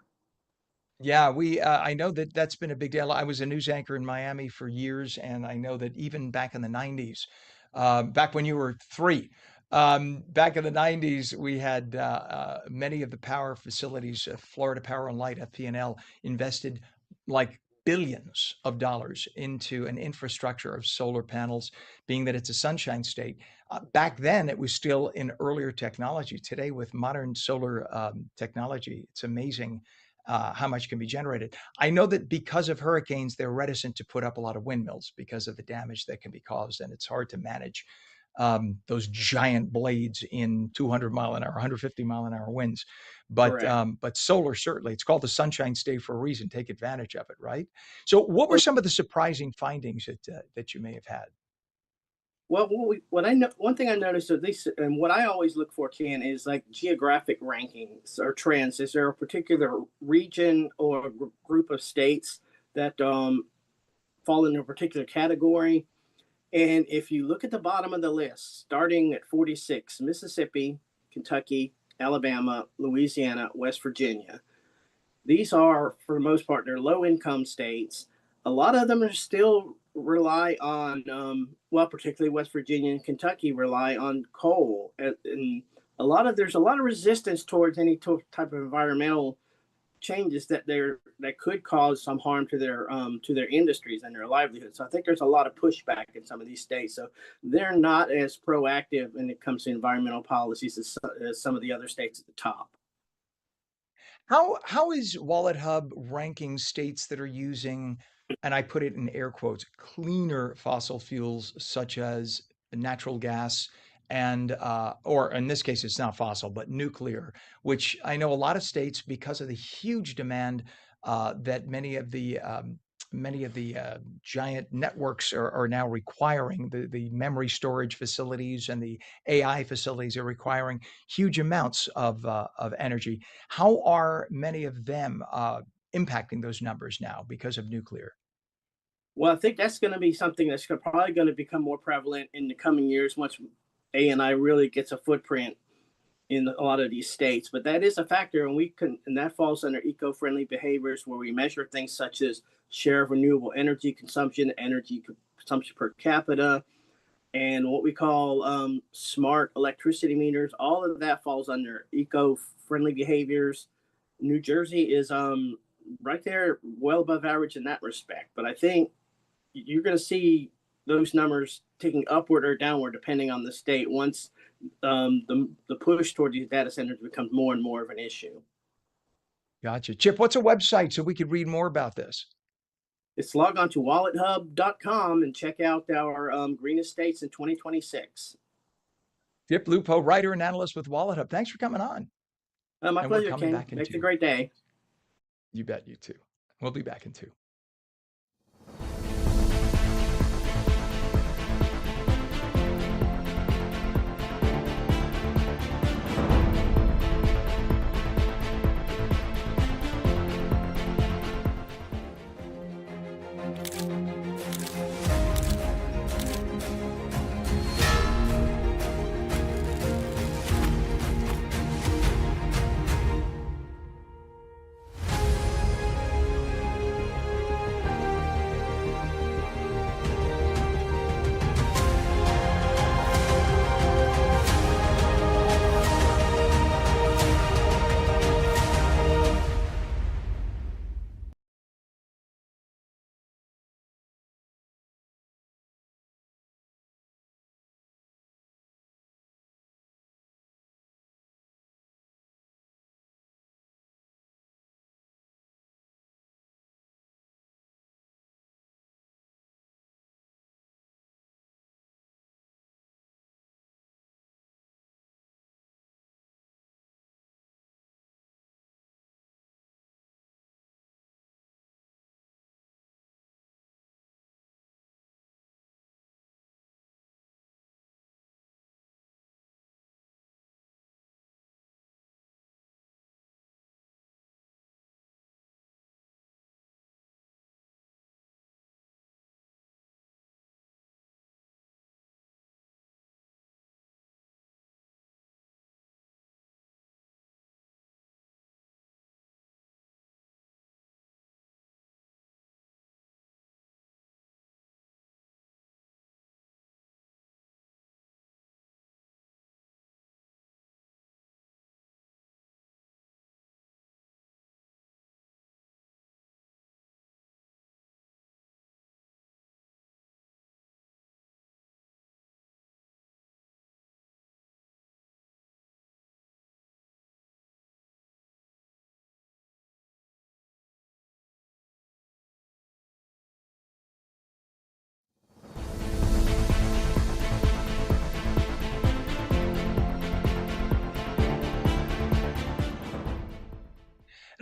Yeah, I know that that's been a big deal. I was a news anchor in Miami for years, and I know that even back in the 90s, back when you were three, back in the 90s, we had many of the power facilities, Florida Power and Light, FP&L, invested like billions of dollars into an infrastructure of solar panels, being that it's a sunshine state. Back then, it was still in earlier technology. Today, with modern solar technology, it's amazing how much can be generated. I know that because of hurricanes, they're reticent to put up a lot of windmills because of the damage that can be caused, and it's hard to manage those giant blades in 200-mile-an-hour, 150-mile-an-hour winds. Correct. But solar, certainly, it's called the Sunshine State for a reason. Take advantage of it, right? So, what were Well, some of the surprising findings that you may have had? well, what I know, one thing I noticed at least, and what I always look for, Ken, is like geographic rankings or trends. Is there a particular region or group of states that fall in a particular category? And if you look at the bottom of the list, starting at 46, Mississippi, Kentucky, Alabama, Louisiana, West Virginia, these are, for the most part, they're low income states. A lot of them are still rely on, well, particularly West Virginia and Kentucky rely on coal. And there's a lot of resistance towards any type of environmental changes that could cause some harm to their industries and their livelihoods. So I think there's a lot of pushback in some of these states. So they're not as proactive when it comes to environmental policies as some of the other states at the top. How is Wallet Hub ranking states that are using, and I put it in air quotes, cleaner fossil fuels such as natural gas and or in this case it's not fossil but nuclear, which I know a lot of states, because of the huge demand that many of the giant networks are now requiring, the memory storage facilities and the AI facilities are requiring huge amounts of energy. How are many of them impacting those numbers now because of nuclear? Well, I think that's going to be something that's probably going to become more prevalent in the coming years once ANI really gets a footprint in a lot of these states. But that is a factor, and that falls under eco-friendly behaviors where we measure things such as share of renewable energy consumption per capita, and what we call smart electricity meters. All of that falls under eco-friendly behaviors. New Jersey is right there, well above average in that respect. But I think you're going to see those numbers taking upward or downward depending on the state once the push toward these data centers becomes more and more of an issue. Gotcha. Chip, what's a website so we could read more about this? It's log on to wallethub.com and check out our greenest states in 2026. Chip Lupo, writer and analyst with Wallet Hub. Thanks for coming on. My And we're pleasure, coming Ken. back in Make it two. a great day. You bet, you too. We'll be back in two.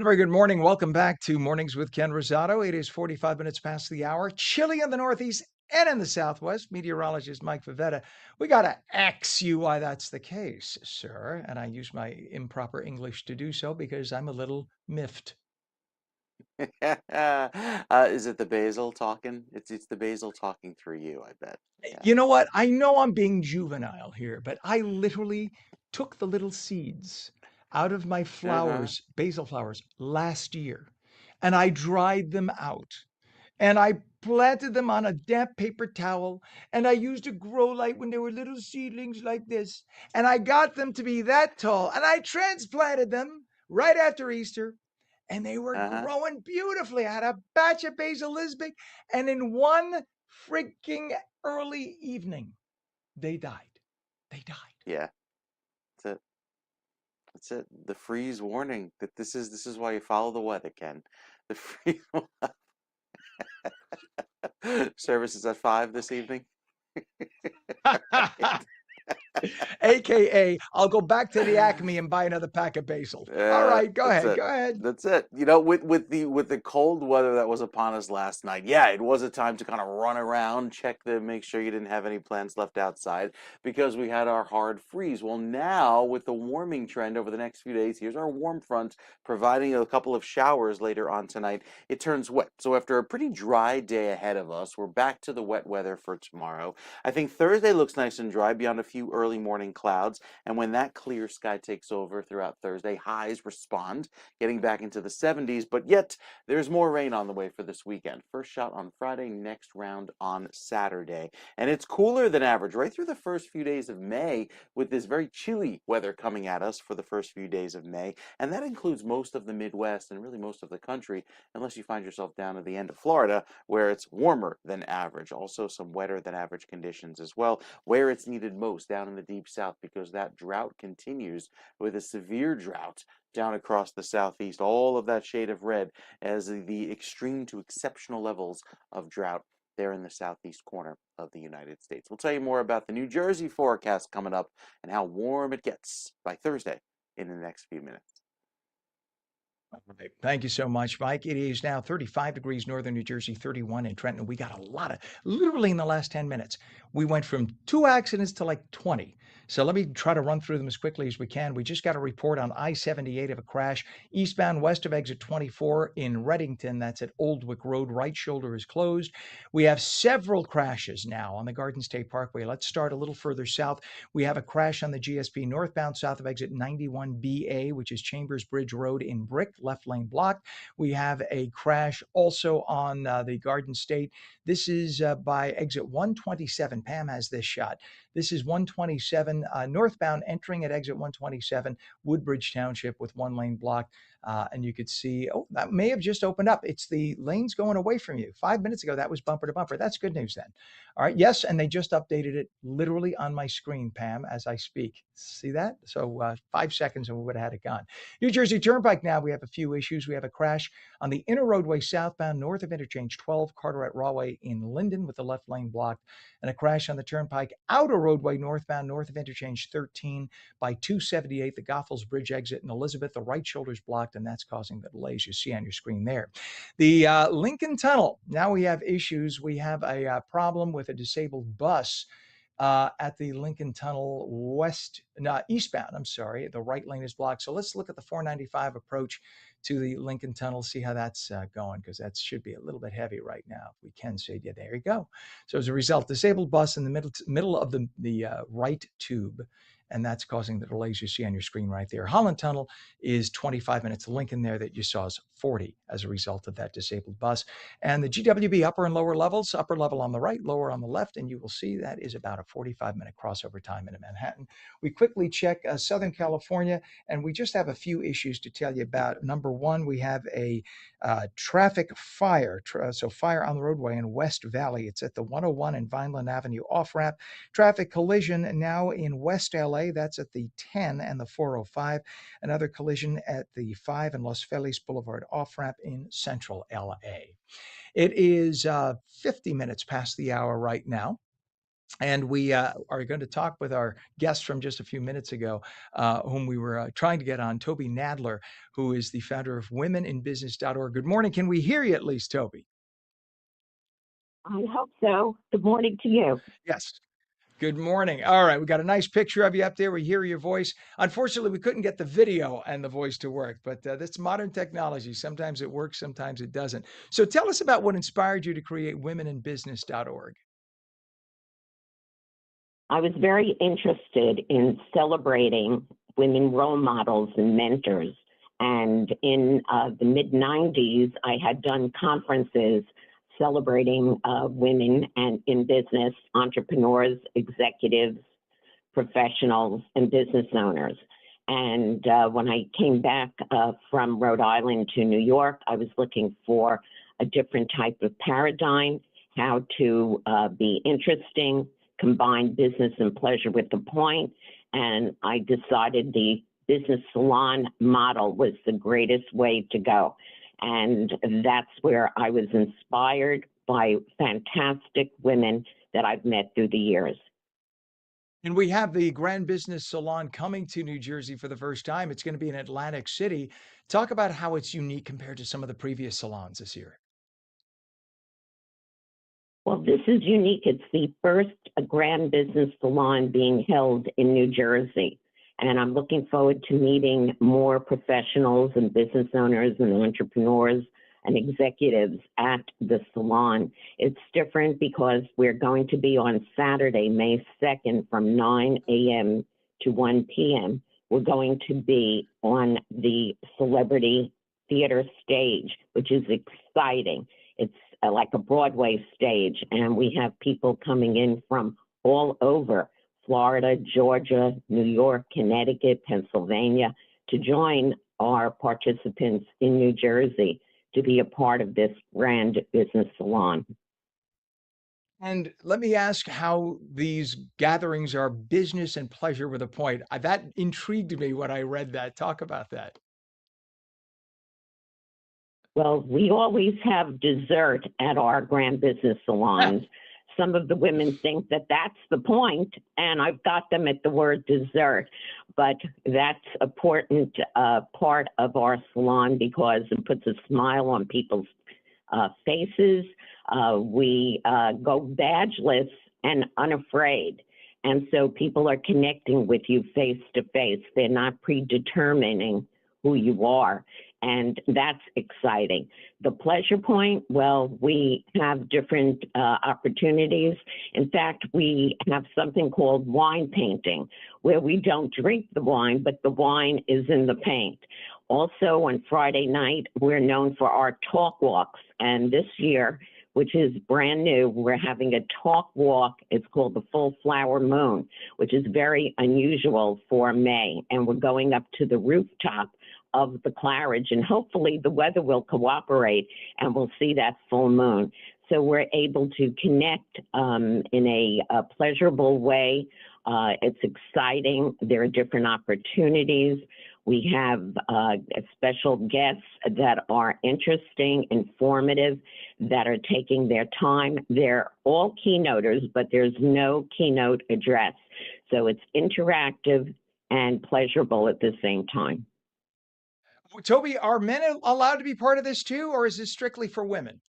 Very good morning. Welcome back to Mornings with Ken Rosato. It is 45 minutes past the hour. Chilly in the Northeast and in the Southwest. Meteorologist Mike Favetta. We got to ask you why that's the case, sir. And I use my improper English to do so because I'm a little miffed. Is it the basil talking? It's the basil talking through you, I bet. Yeah. You know what? I know I'm being juvenile here, but I literally took the little seeds out of my flowers, basil flowers, last year, and I dried them out. And I planted them on a damp paper towel, and I used a grow light when they were little seedlings like this. And I got them to be that tall, and I transplanted them right after Easter, and they were growing beautifully. I had a batch of basil Lisbech, and in one freaking early evening, they died. They died. Yeah. That's it. That's it. The freeze warning that this is why you follow the weather, Ken. The freeze service is at 5 this evening. AKA, I'll go back to the Acme and buy another pack of basil. All right, go ahead. Go ahead. That's it. You know, with the cold weather that was upon us last night, yeah, it was a time to kind of run around, make sure you didn't have any plants left outside because we had our hard freeze. Well, now with the warming trend over the next few days, here's our warm front providing a couple of showers later on tonight. It turns wet. So after a pretty dry day ahead of us, we're back to the wet weather for tomorrow. I think Thursday looks nice and dry beyond a few early morning clouds. And when that clear sky takes over throughout Thursday, highs respond, getting back into the 70s. But yet, there's more rain on the way for this weekend. First shot on Friday, next round on Saturday. And it's cooler than average right through the first few days of May, with this very chilly weather coming at us for the first few days of May. And that includes most of the Midwest and really most of the country, unless you find yourself down at the end of Florida, where it's warmer than average. Also, some wetter than average conditions as well, where it's needed most, down in the deep south, because that drought continues with a severe drought down across the southeast. All of that shade of red as the extreme to exceptional levels of drought there in the southeast corner of the United States. We'll tell you more about the New Jersey forecast coming up and how warm it gets by Thursday in the next few minutes. All right. Thank you so much, Mike. It is now 35 degrees northern New Jersey, 31 in Trenton. We got a lot of, literally in the last 10 minutes, we went from 2 accidents to like 20. So let me try to run through them as quickly as we can. We just got a report on I-78 of a crash eastbound west of exit 24 in Reddington. That's at Oldwick Road. Right shoulder is closed. We have several crashes now on the Garden State Parkway. Let's start a little further south. We have a crash on the GSP northbound south of exit 91BA, which is Chambers Bridge Road in Brick, left lane blocked. We have a crash also on the Garden State. This is by exit 127. Pam has this shot. This is 127 northbound entering at exit 127, Woodbridge Township with one lane blocked. And you could see, oh, that may have just opened up. It's the lanes going away from you. 5 minutes ago, that was bumper to bumper. That's good news then. All right. Yes. And they just updated it literally on my screen, Pam, as I speak. See that? So 5 seconds and we would have had it gone. New Jersey Turnpike now, we have a few issues. We have a crash on the inner roadway southbound north of interchange 12, Carteret Rawway in Linden with the left lane blocked, and a crash on the Turnpike outer roadway northbound north of interchange 13 by 278, the Goethals Bridge exit in Elizabeth. The right shoulder's blocked, and that's causing the delays you see on your screen there. The Lincoln Tunnel, now we have issues. We have a problem with a disabled bus at the Lincoln Tunnel eastbound. I'm sorry, the right lane is blocked. So let's look at the 495 approach to the Lincoln Tunnel, see how that's going, because that should be a little bit heavy right now. If we can say, yeah, there you go. So as a result, disabled bus in the middle of the right tube, and that's causing the delays you see on your screen right there. Holland Tunnel is 25 minutes. The Lincoln there that you saw is 40 as a result of that disabled bus. And the GWB upper and lower levels, upper level on the right, lower on the left, and you will see that is about a 45-minute crossover time into Manhattan. We quickly check Southern California, and we just have a few issues to tell you about. Number one, we have a traffic fire, so fire on the roadway in West Valley. It's at the 101 and Vineland Avenue off-ramp. Traffic collision now in West LA. That's at the 10 and the 405. Another collision at the 5 and Los Feliz Boulevard off-ramp in Central LA. It is 50 minutes past the hour right now. And we are going to talk with our guest from just a few minutes ago, whom we were trying to get on, Toby Nadler, who is the founder of womeninbusiness.org. Good morning. Can we hear you at least, Toby? I hope so. Good morning to you. Yes. Good morning. All right. We got a nice picture of you up there. We hear your voice. Unfortunately, we couldn't get the video and the voice to work, but that's modern technology. Sometimes it works, sometimes it doesn't. So tell us about what inspired you to create womeninbusiness.org. I was very interested in celebrating women role models and mentors. And in the mid 90s, I had done conferences celebrating women and in business, entrepreneurs, executives, professionals, and business owners. And when I came back from Rhode Island to New York, I was looking for a different type of paradigm, how to be interesting, combine business and pleasure with the point. And I decided the business salon model was the greatest way to go. And that's where I was inspired by fantastic women that I've met through the years. And we have the Grand Business Salon coming to New Jersey for the first time. It's going to be in Atlantic City. Talk about how it's unique compared to some of the previous salons this year. Well, this is unique. It's the first Grand Business Salon being held in New Jersey. And I'm looking forward to meeting more professionals and business owners and entrepreneurs and executives at the salon. It's different because we're going to be on Saturday, May 2nd from 9 a.m. to 1 p.m. We're going to be on the celebrity theater stage, which is exciting. It's like a Broadway stage, and we have people coming in from all over Florida, Georgia, New York, Connecticut, Pennsylvania to join our participants in New Jersey to be a part of this Grand Business Salon. And let me ask how these gatherings are business and pleasure with a point. That intrigued me when I read that. Talk about that. Well, we always have dessert at our Grand Business Salons. Some of the women think that that's the point, and I've got them at the word dessert. But that's an important part of our salon because it puts a smile on people's faces. We go badgeless and unafraid. And so people are connecting with you face to face. They're not predetermining who you are. And that's exciting. The pleasure point, well, we have different opportunities. In fact, we have something called wine painting, where we don't drink the wine, but the wine is in the paint. Also, on Friday night, we're known for our talk walks. And this year, which is brand new, we're having a talk walk. It's called the Full Flower Moon, which is very unusual for May. And we're going up to the rooftop of the Claridge, and hopefully the weather will cooperate and we'll see that full moon. So we're able to connect in a pleasurable way. It's exciting. There are different opportunities. We have special guests that are interesting, informative, that are taking their time. They're all keynoters, but there's no keynote address. So it's interactive and pleasurable at the same time. Toby, are men allowed to be part of this too, or is this strictly for women?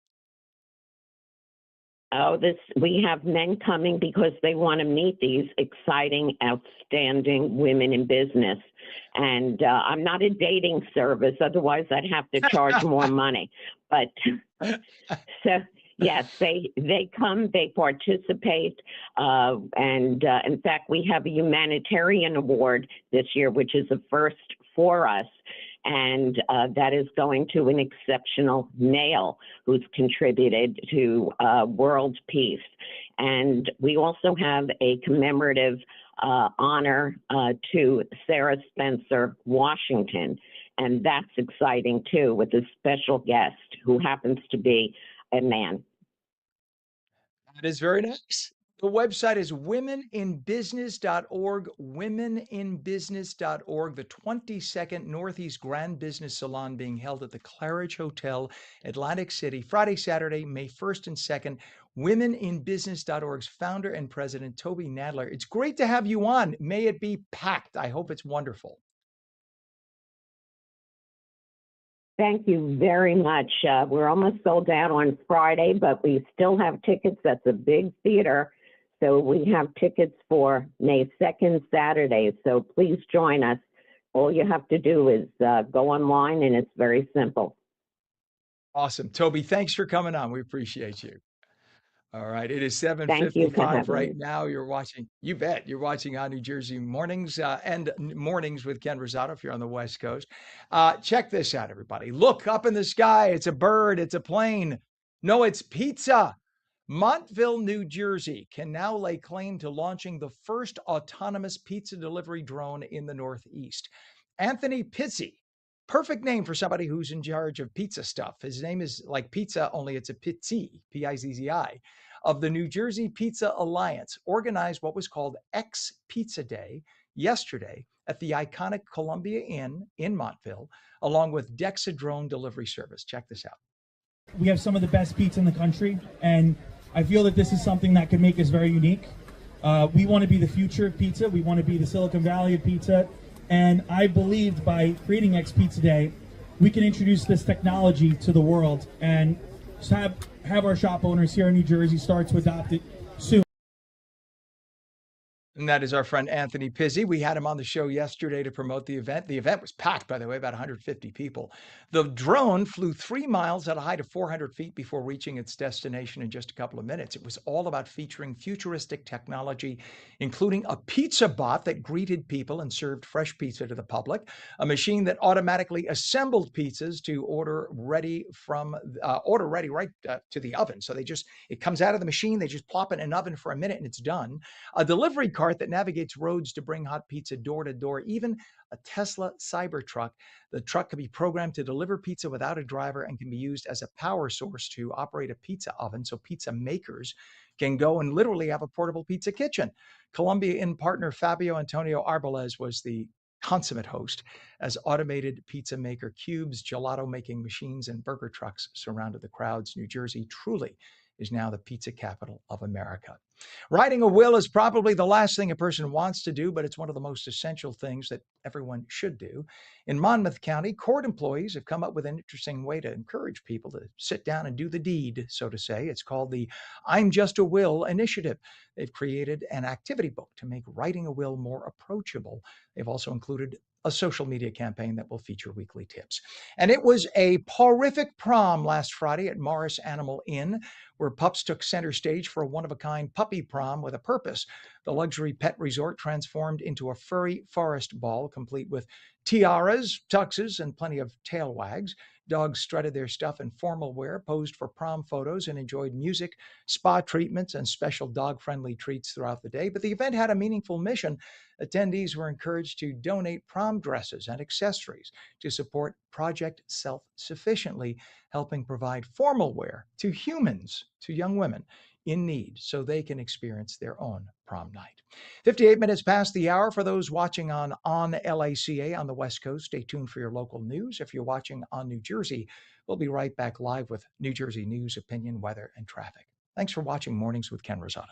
Oh, we have men coming because they want to meet these exciting, outstanding women in business. And I'm not a dating service, otherwise I'd have to charge more money. But so yes, they come, they participate, and in fact, we have a humanitarian award this year, which is a first for us. And that is going to an exceptional male who's contributed to world peace. And we also have a commemorative honor to Sarah Spencer Washington. And that's exciting too, with a special guest who happens to be a man. That is very nice. The website is womeninbusiness.org, womeninbusiness.org, the 22nd Northeast Grand Business Salon being held at the Claridge Hotel, Atlantic City, Friday, Saturday, May 1st and 2nd. womeninbusiness.org's founder and president, Toby Nadler. It's great to have you on. May it be packed. I hope it's wonderful. Thank you very much. We're almost sold out on Friday, but we still have tickets. That's a big theater. So we have tickets for May 2nd, Saturday. So please join us. All you have to do is go online, and it's very simple. Awesome. Toby, thanks for coming on. We appreciate you. All right. It is Thank you for 7:55 having right me. now. You're watching, you bet, you're watching on New Jersey Mornings and Mornings with Ken Rosato if you're on the West Coast. Check this out, everybody. Look up in the sky. It's a bird. It's a plane. No, it's pizza. Montville, New Jersey can now lay claim to launching the first autonomous pizza delivery drone in the Northeast. Anthony Pizzi, perfect name for somebody who's in charge of pizza stuff. His name is like pizza, only it's a Pizzi, P-I-Z-Z-I, of the New Jersey Pizza Alliance, organized what was called X Pizza Day yesterday at the iconic Columbia Inn in Montville, along with Dexa Drone Delivery Service. Check this out. We have some of the best pizza in the country, and I feel that this is something that could make us very unique. We want to be the future of pizza. We want to be the Silicon Valley of pizza. And I believed by creating X Pizza Day, we can introduce this technology to the world and just have our shop owners here in New Jersey start to adopt it soon. And that is our friend Anthony Pizzi. We had him on the show yesterday to promote the event. The event was packed, by the way, about 150 people. The drone flew 3 miles at a height of 400 feet before reaching its destination in just a couple of minutes. It was all about featuring futuristic technology, including a pizza bot that greeted people and served fresh pizza to the public, a machine that automatically assembled pizzas to order ready right to the oven. So it comes out of the machine, they just plop it in an oven for a minute and it's done. A delivery cart that navigates roads to bring hot pizza door to door, even a Tesla Cybertruck. The truck can be programmed to deliver pizza without a driver and can be used as a power source to operate a pizza oven so pizza makers can go and literally have a portable pizza kitchen. Columbia Inn partner Fabio Antonio Arbolez was the consummate host as automated pizza maker cubes, gelato making machines, and burger trucks surrounded the crowds. New Jersey truly is now the pizza capital of America. Riding a will is probably the last thing a person wants to do, but it's one of the most essential things that everyone should do. In Monmouth County, court employees have come up with an interesting way to encourage people to sit down and do the deed, so to say. It's called the I'm Just a Will initiative. They've created an activity book to make writing a will more approachable. They've also included a social media campaign that will feature weekly tips. And it was a horrific prom last Friday at Morris Animal Inn, where pups took center stage for a one-of-a-kind puppy prom with a purpose. The luxury pet resort transformed into a furry forest ball, complete with tiaras, tuxes, and plenty of tail wags. Dogs strutted their stuff in formal wear, posed for prom photos, and enjoyed music, spa treatments, and special dog-friendly treats throughout the day. But the event had a meaningful mission. Attendees were encouraged to donate prom dresses and accessories to support Project Self-Sufficiently, helping provide formal wear to humans, to young women in need, so they can experience their own prom night. 58 minutes past the hour for those watching on LACA on the West Coast. Stay tuned for your local news. If you're watching on New Jersey, we'll be right back live with New Jersey news, opinion, weather, and traffic. Thanks for watching Mornings with Ken Rosato.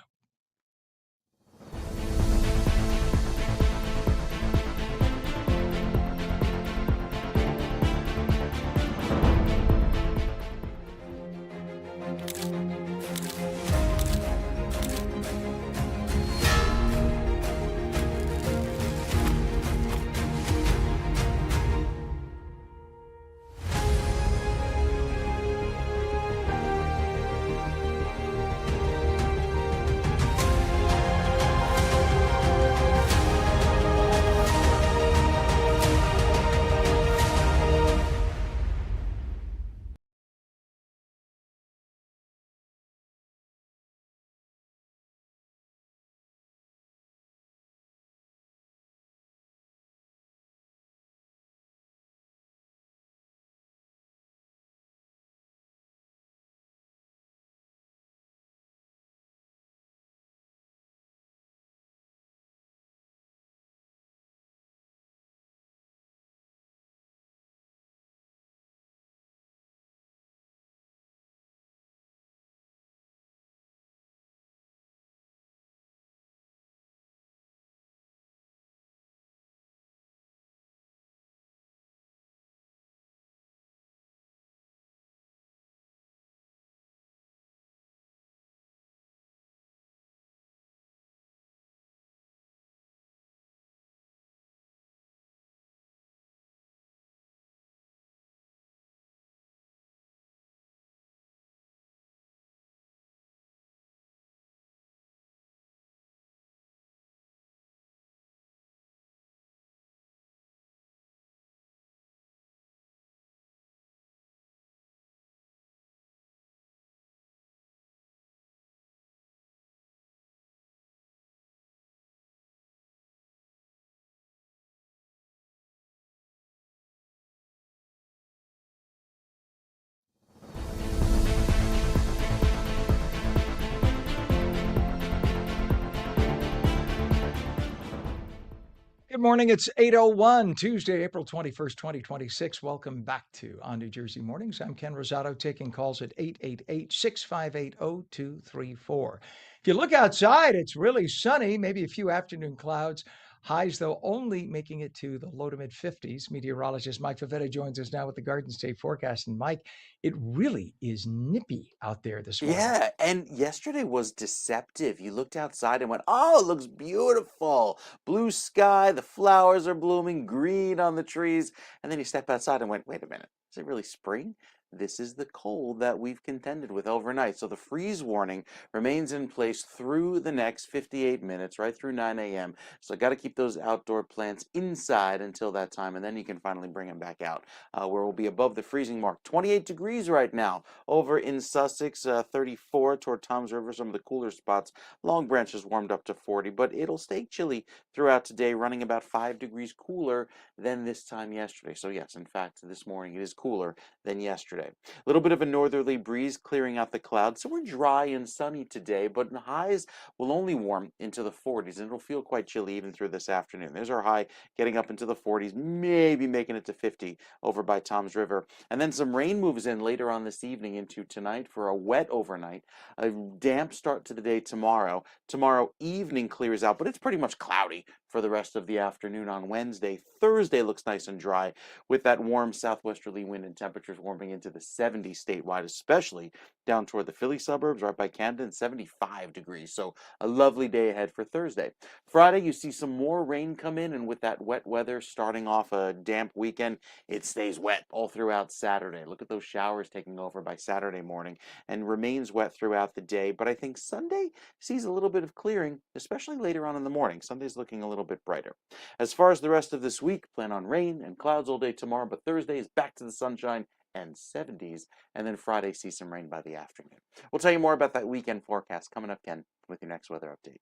Good morning. It's 8:01, Tuesday, April 21st, 2026. Welcome back to On New Jersey Mornings. I'm Ken Rosato, taking calls at 888-658-0234. If you look outside, it's really sunny, maybe a few afternoon clouds. Highs, though, only making it to the low to mid 50s. Meteorologist Mike Favetta joins us now with the Garden State forecast. And Mike, it really is nippy out there this morning. Yeah, and yesterday was deceptive. You looked outside and went, "Oh, it looks beautiful. Blue sky, the flowers are blooming, green on the trees." And then you step outside and went, "Wait a minute. Is it really spring?" This is the cold that we've contended with overnight. So the freeze warning remains in place through the next 58 minutes, right through 9 a.m. So got to keep those outdoor plants inside until that time, and then you can finally bring them back out, where we'll be above the freezing mark. 28 degrees right now over in Sussex, 34 toward Toms River, some of the cooler spots. Long Branch has warmed up to 40, but it'll stay chilly throughout today, running about 5 degrees cooler than this time yesterday. So yes, in fact, this morning it is cooler than yesterday. A little bit of a northerly breeze clearing out the clouds, so we're dry and sunny today, but the highs will only warm into the 40s, and it'll feel quite chilly even through this afternoon. There's our high getting up into the 40s, maybe making it to 50 over by Toms River. And then some rain moves in later on this evening into tonight for a wet overnight. A damp start to the day tomorrow. Tomorrow evening clears out, but it's pretty much cloudy for the rest of the afternoon on Wednesday. Thursday looks nice and dry with that warm southwesterly wind and temperatures warming into the 70s statewide, especially down toward the Philly suburbs, right by Camden, 75 degrees. So a lovely day ahead for Thursday. Friday, you see some more rain come in, and with that wet weather starting off a damp weekend, it stays wet all throughout Saturday. Look at those showers taking over by Saturday morning and remains wet throughout the day. But I think Sunday sees a little bit of clearing, especially later on in the morning. Sunday's looking a little bit brighter. As far as the rest of this week, plan on rain and clouds all day tomorrow, but Thursday is back to the sunshine and 70s, and then Friday sees some rain by the afternoon. We'll tell you more about that weekend forecast coming up, Ken, with your next weather update.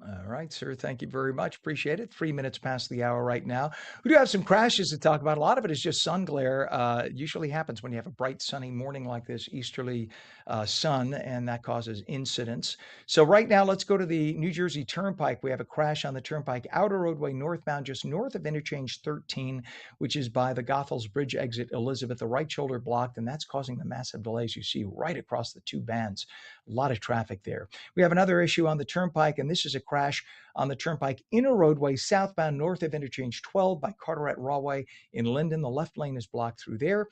All right, sir. Thank you very much. Appreciate it. 3 minutes past the hour right now. We do have some crashes to talk about. A lot of it is just sun glare. It usually happens when you have a bright, sunny morning like this, easterly sun, and that causes incidents. So right now, let's go to the New Jersey Turnpike. We have a crash on the Turnpike Outer Roadway northbound, just north of Interchange 13, which is by the Goethals Bridge exit, Elizabeth. The right shoulder blocked, and that's causing the massive delays you see right across the two bands. A lot of traffic there. We have another issue on the Turnpike, and this is a crash on the Turnpike Inner Roadway southbound north of Interchange 12 by Carteret Rawway in Linden. The left lane is blocked through there.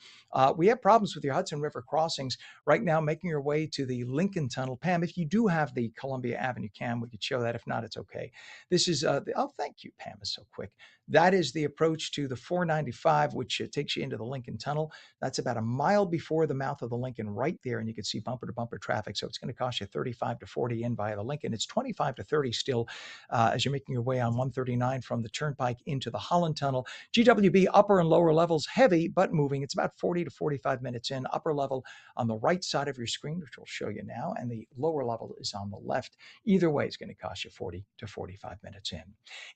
We have problems with your Hudson River crossings right now, making your way to the Lincoln Tunnel. Pam, if you do have the Columbia Avenue cam, we could show that. If not, it's okay. This is, oh, thank you, Pam, is so quick. That is the approach to the 495, which takes you into the Lincoln Tunnel. That's about a mile before the mouth of the Lincoln right there, and you can see bumper-to-bumper traffic. So it's going to cost you 35 to 40 in via the Lincoln. It's 25 to 30 still as you're making your way on 139 from the Turnpike into the Holland Tunnel. GWB upper and lower levels heavy but moving. It's about 40 to 45 minutes in. Upper level on the right side of your screen, which we'll show you now, and the lower level is on the left. Either way is going to cost you 40 to 45 minutes in.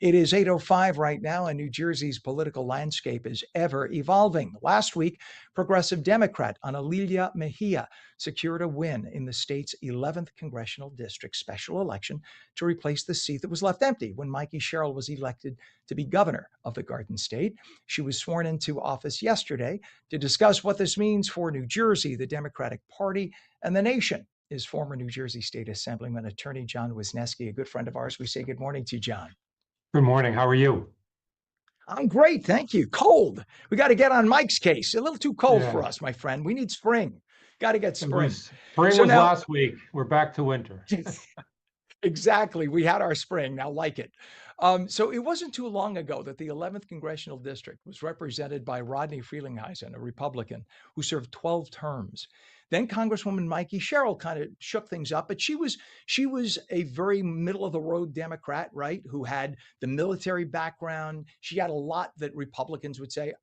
It is 8:05 right now, and New Jersey's political landscape is ever evolving. Last week, Progressive Democrat Analilia Mejia secured a win in the state's 11th congressional district special election to replace the seat that was left empty when Mikey Sherrill was elected to be governor of the Garden State. She was sworn into office yesterday. To discuss what this means for New Jersey, the Democratic Party, and the nation is former New Jersey State Assemblyman Attorney John Wisniewski, a good friend of ours. We say good morning to you, John. Good morning. How are you? I'm great, thank you. Cold. We got to get on Mike's case. A little too cold for Yeah. us, my friend. We need spring. Got to get spring. Spring So was now- last week. We're back to winter. Exactly. We had our spring. Now like it. So it wasn't too long ago that the 11th congressional district was represented by Rodney Frelinghuysen, a Republican who served 12 terms. Then Congresswoman Mikey Sherrill kind of shook things up, but she was a very middle of the road Democrat, right? Who had the military background. She had a lot that Republicans would say,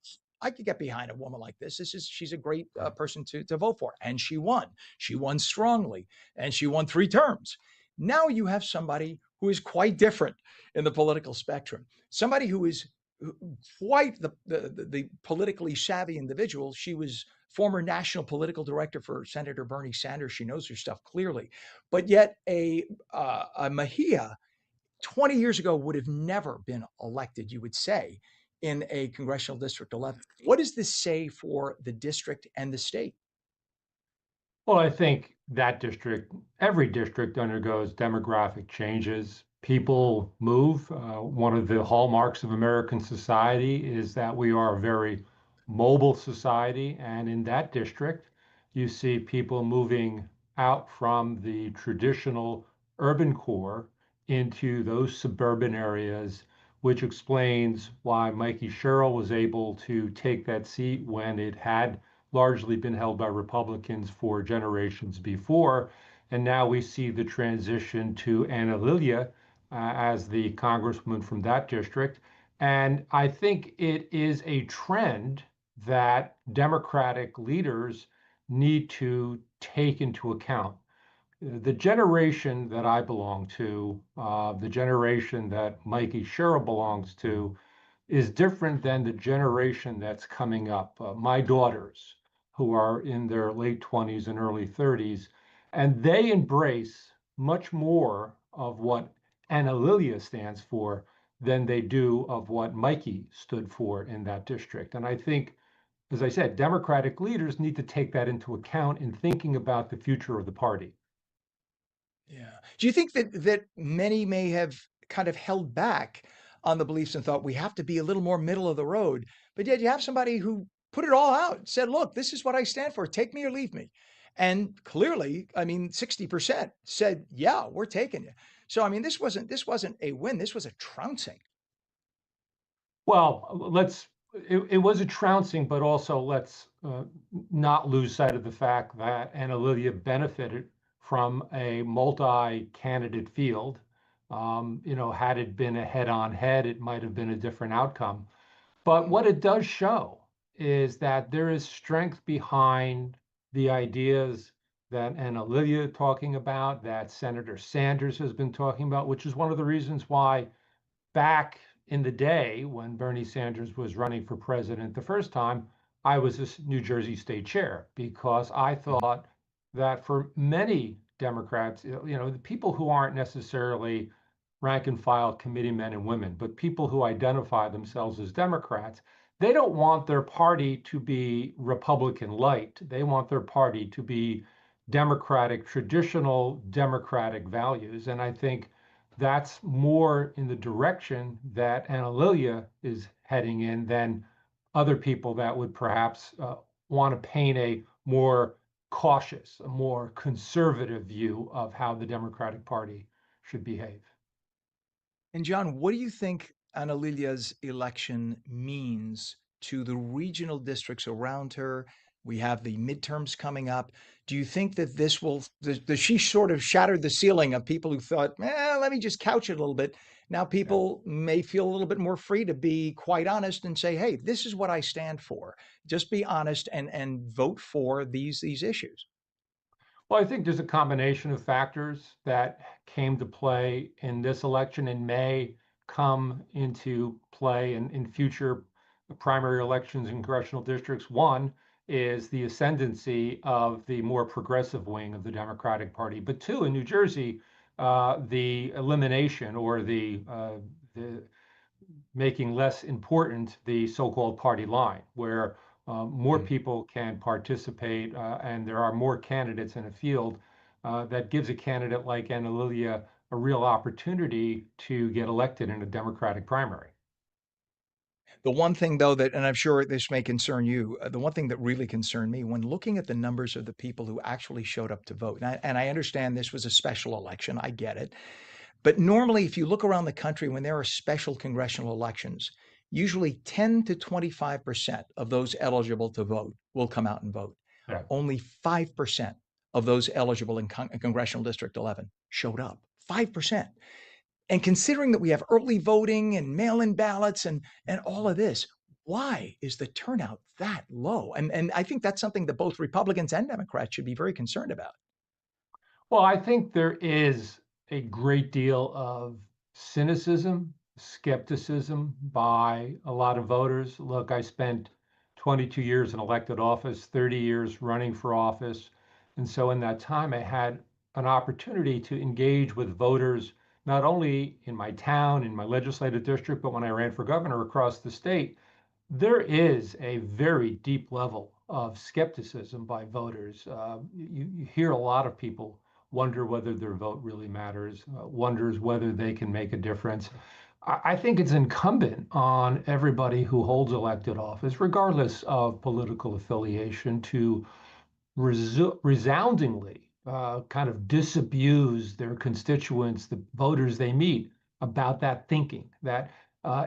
I could get behind a woman like this. She's a great person to vote for. And she won. She won strongly, and she won 3 terms. Now you have somebody who is quite different in the political spectrum. Somebody who is quite the politically savvy individual. She was former national political director for Senator Bernie Sanders. She knows her stuff clearly. But yet a Mejia 20 years ago would have never been elected, you would say, in a congressional district 11. What does this say for the district and the state? Well, I think that district, every district undergoes demographic changes. People move. One of the hallmarks of American society is that we are a very mobile society. And in that district, you see people moving out from the traditional urban core into those suburban areas, which explains why Mikey Sherrill was able to take that seat when it had largely been held by Republicans for generations before. And now we see the transition to Anna Lilia as the congresswoman from that district. And I think it is a trend that Democratic leaders need to take into account. The generation that I belong to, the generation that Mikey Sherrill belongs to, is different than the generation that's coming up. My daughters, who are in their late 20s and early 30s, and they embrace much more of what Anna Lilia stands for than they do of what Mikey stood for in that district. And I think, as I said, Democratic leaders need to take that into account in thinking about the future of the party. Yeah. Do you think that many may have kind of held back on the beliefs and thought we have to be a little more middle of the road, but yet you have somebody who put it all out, said, "Look, this is what I stand for. Take me or leave me." And clearly, I mean, 60% said, "Yeah, we're taking you." So I mean, this wasn't a win. This was a trouncing. Well, it was a trouncing, but also let's not lose sight of the fact that Anna Lilia benefited from a multi-candidate field. Had it been a head-on head, it might have been a different outcome. But what it does show is that there is strength behind the ideas that Anna Lilia talking about, that Senator Sanders has been talking about, which is one of the reasons why back in the day when Bernie Sanders was running for president the first time, I was a New Jersey state chair because I thought that for many Democrats, the people who aren't necessarily rank and file committee men and women, but people who identify themselves as Democrats, they don't want their party to be Republican light. They want their party to be Democratic, traditional Democratic values. And I think that's more in the direction that Anna Lilia is heading in than other people that would perhaps want to paint a more cautious, a more conservative view of how the Democratic Party should behave. And John, what do you think Anna Lilia's election means to the regional districts around her? We have the midterms coming up. Do you think that this will, does she sort of shattered the ceiling of people who thought, let me just couch it a little bit. Now people may feel a little bit more free to be quite honest and say, hey, this is what I stand for. Just be honest and vote for these issues. Well, I think there's a combination of factors that came to play in this election and may come into play in future primary elections in congressional districts. One is the ascendancy of the more progressive wing of the Democratic Party. But two, in New Jersey, the elimination or the making less important the so-called party line, where more people can participate and there are more candidates in a field that gives a candidate like Anna Lilia a real opportunity to get elected in a Democratic primary. The one thing, though, that, and I'm sure this may concern you, the one thing that really concerned me when looking at the numbers of the people who actually showed up to vote, and I understand this was a special election, I get it. But normally, if you look around the country when there are special congressional elections, usually 10 to 25% of those eligible to vote will come out and vote. Yeah. Only 5% of those eligible in Congressional District 11 showed up. 5%. And considering that we have early voting and mail-in ballots and all of this, why is the turnout that low? And I think that's something that both Republicans and Democrats should be very concerned about. Well, I think there is a great deal of cynicism, skepticism by a lot of voters. Look, I spent 22 years in elected office, 30 years running for office. And so in that time, I had an opportunity to engage with voters not only in my town, in my legislative district, but when I ran for governor across the state, there is a very deep level of skepticism by voters. You hear a lot of people wonder whether their vote really matters, wonders whether they can make a difference. I think it's incumbent on everybody who holds elected office, regardless of political affiliation, to resoundingly kind of disabuse their constituents, the voters they meet, about that thinking that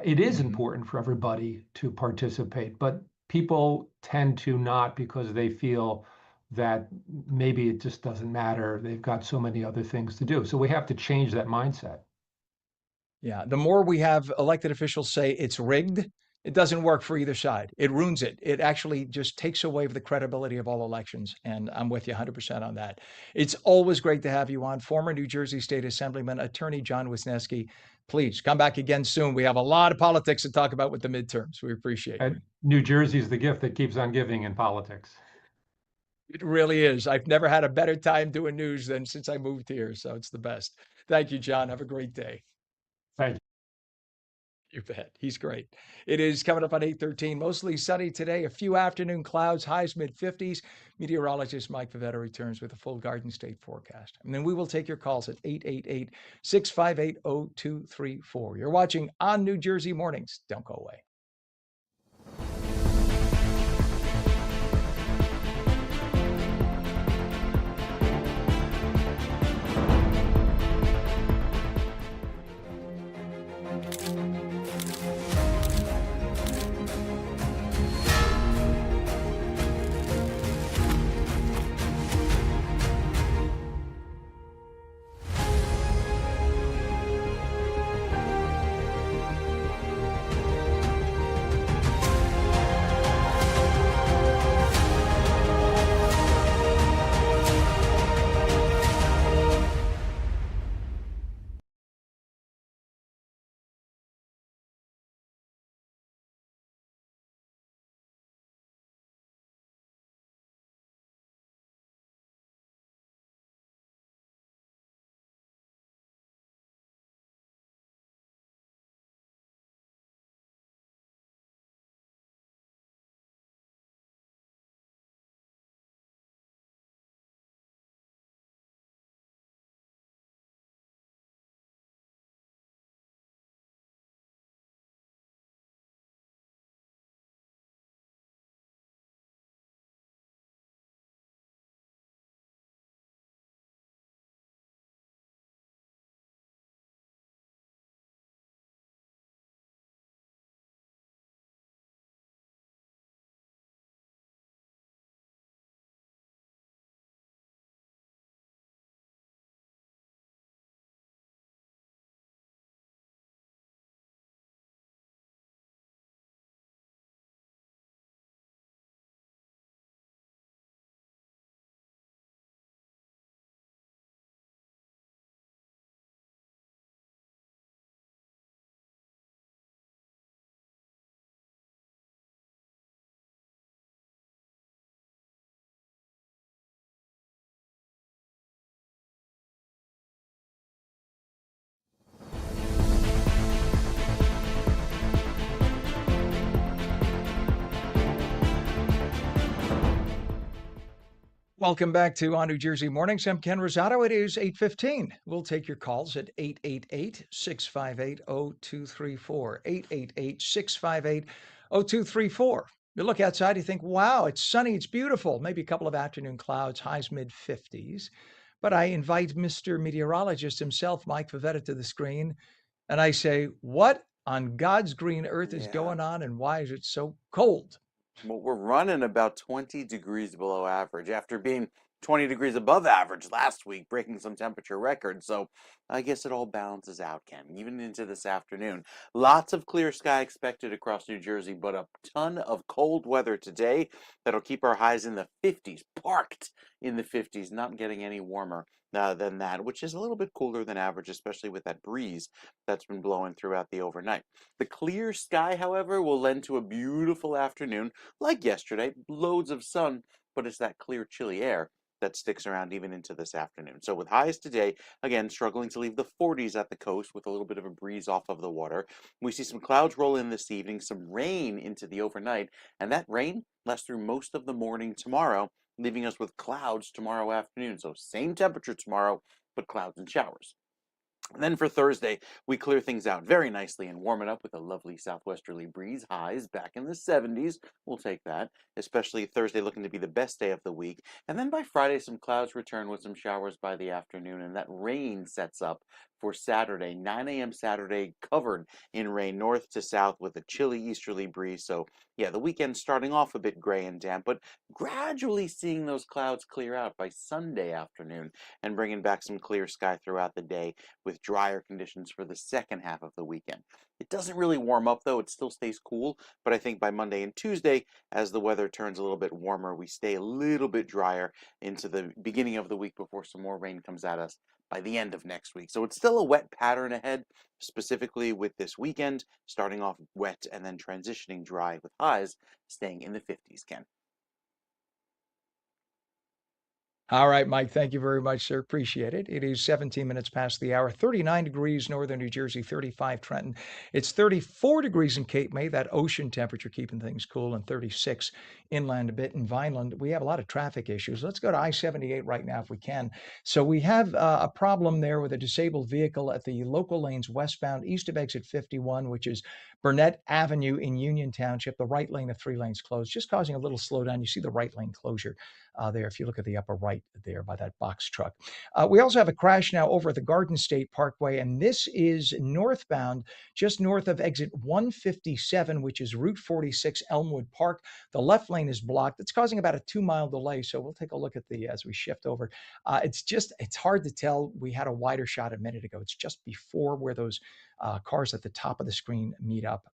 it is important for everybody to participate, but people tend to not because they feel that maybe it just doesn't matter. They've got so many other things to do. So we have to change that mindset. Yeah, the more we have elected officials say it's rigged, it doesn't work for either side. It ruins it. It actually just takes away the credibility of all elections. And I'm with you 100% on that. It's always great to have you on. Former New Jersey State Assemblyman, Attorney John Wisniewski. Please come back again soon. We have a lot of politics to talk about with the midterms. We appreciate you. And New Jersey is the gift that keeps on giving in politics. It really is. I've never had a better time doing news than since I moved here. So it's the best. Thank you, John. Have a great day. Thank you. You bet. He's great. It is coming up on 8:13. Mostly sunny today. A few afternoon clouds, highs mid-50s. Meteorologist Mike Favetta returns with a full Garden State forecast. And then we will take your calls at 888-658-0234. You're watching On New Jersey Mornings. Don't go away. Welcome back to On New Jersey Mornings. I'm Ken Rosato. It is 8:15. We'll take your calls at 888-658-0234. 888-658-0234. You look outside, you think, wow, it's sunny, it's beautiful. Maybe a couple of afternoon clouds, highs mid-50s. But I invite Mr. Meteorologist himself, Mike Favetta, to the screen. And I say, what on God's green earth is going on and why is it so cold? Well, we're running about 20 degrees below average after being 20 degrees above average last week, breaking some temperature records. So I guess it all balances out, Ken, even into this afternoon. Lots of clear sky expected across New Jersey, but a ton of cold weather today that'll keep our highs in the 50s, parked in the 50s, not getting any warmer than that, which is a little bit cooler than average, especially with that breeze that's been blowing throughout the overnight. The clear sky, however, will lend to a beautiful afternoon like yesterday, loads of sun, but it's that clear, chilly air that sticks around even into this afternoon. So with highs today, again, struggling to leave the 40s at the coast with a little bit of a breeze off of the water. We see some clouds roll in this evening, some rain into the overnight, and that rain lasts through most of the morning tomorrow, leaving us with clouds tomorrow afternoon. So same temperature tomorrow, but clouds and showers. And then for Thursday, we clear things out very nicely and warm it up with a lovely southwesterly breeze. Highs back in the 70s. We'll take that, especially Thursday looking to be the best day of the week. And then by Friday, some clouds return with some showers by the afternoon, and that rain sets up for Saturday. 9 a.m. Saturday, covered in rain north to south with a chilly easterly breeze. So yeah, the weekend starting off a bit gray and damp, but gradually seeing those clouds clear out by Sunday afternoon and bringing back some clear sky throughout the day with drier conditions for the second half of the weekend. It doesn't really warm up though, it still stays cool, but I think by Monday and Tuesday, as the weather turns a little bit warmer, we stay a little bit drier into the beginning of the week before some more rain comes at us by the end of next week. So it's still a wet pattern ahead, specifically with this weekend, starting off wet and then transitioning dry with highs staying in the 50s, Ken. All right, Mike, thank you very much, sir. Appreciate it. It is 17 minutes past the hour, 39 degrees northern New Jersey, 35 Trenton. It's 34 degrees in Cape May, that ocean temperature keeping things cool, and 36 inland a bit in Vineland. We have a lot of traffic issues. Let's go to I-78 right now if we can. So we have a problem there with a disabled vehicle at the local lanes westbound east of exit 51, which is Burnett Avenue in Union Township. The right lane of 3 lanes closed, just causing a little slowdown. You see the right lane closure there if you look at the upper right there by that box truck. We also have a crash now over at the Garden State Parkway, and this is northbound, just north of exit 157, which is Route 46, Elmwood Park. The left lane is blocked. It's causing about a 2-mile delay, so we'll take a look at the as we shift over. It's hard to tell. We had a wider shot a minute ago. It's just before where those cars at the top of the screen meet up.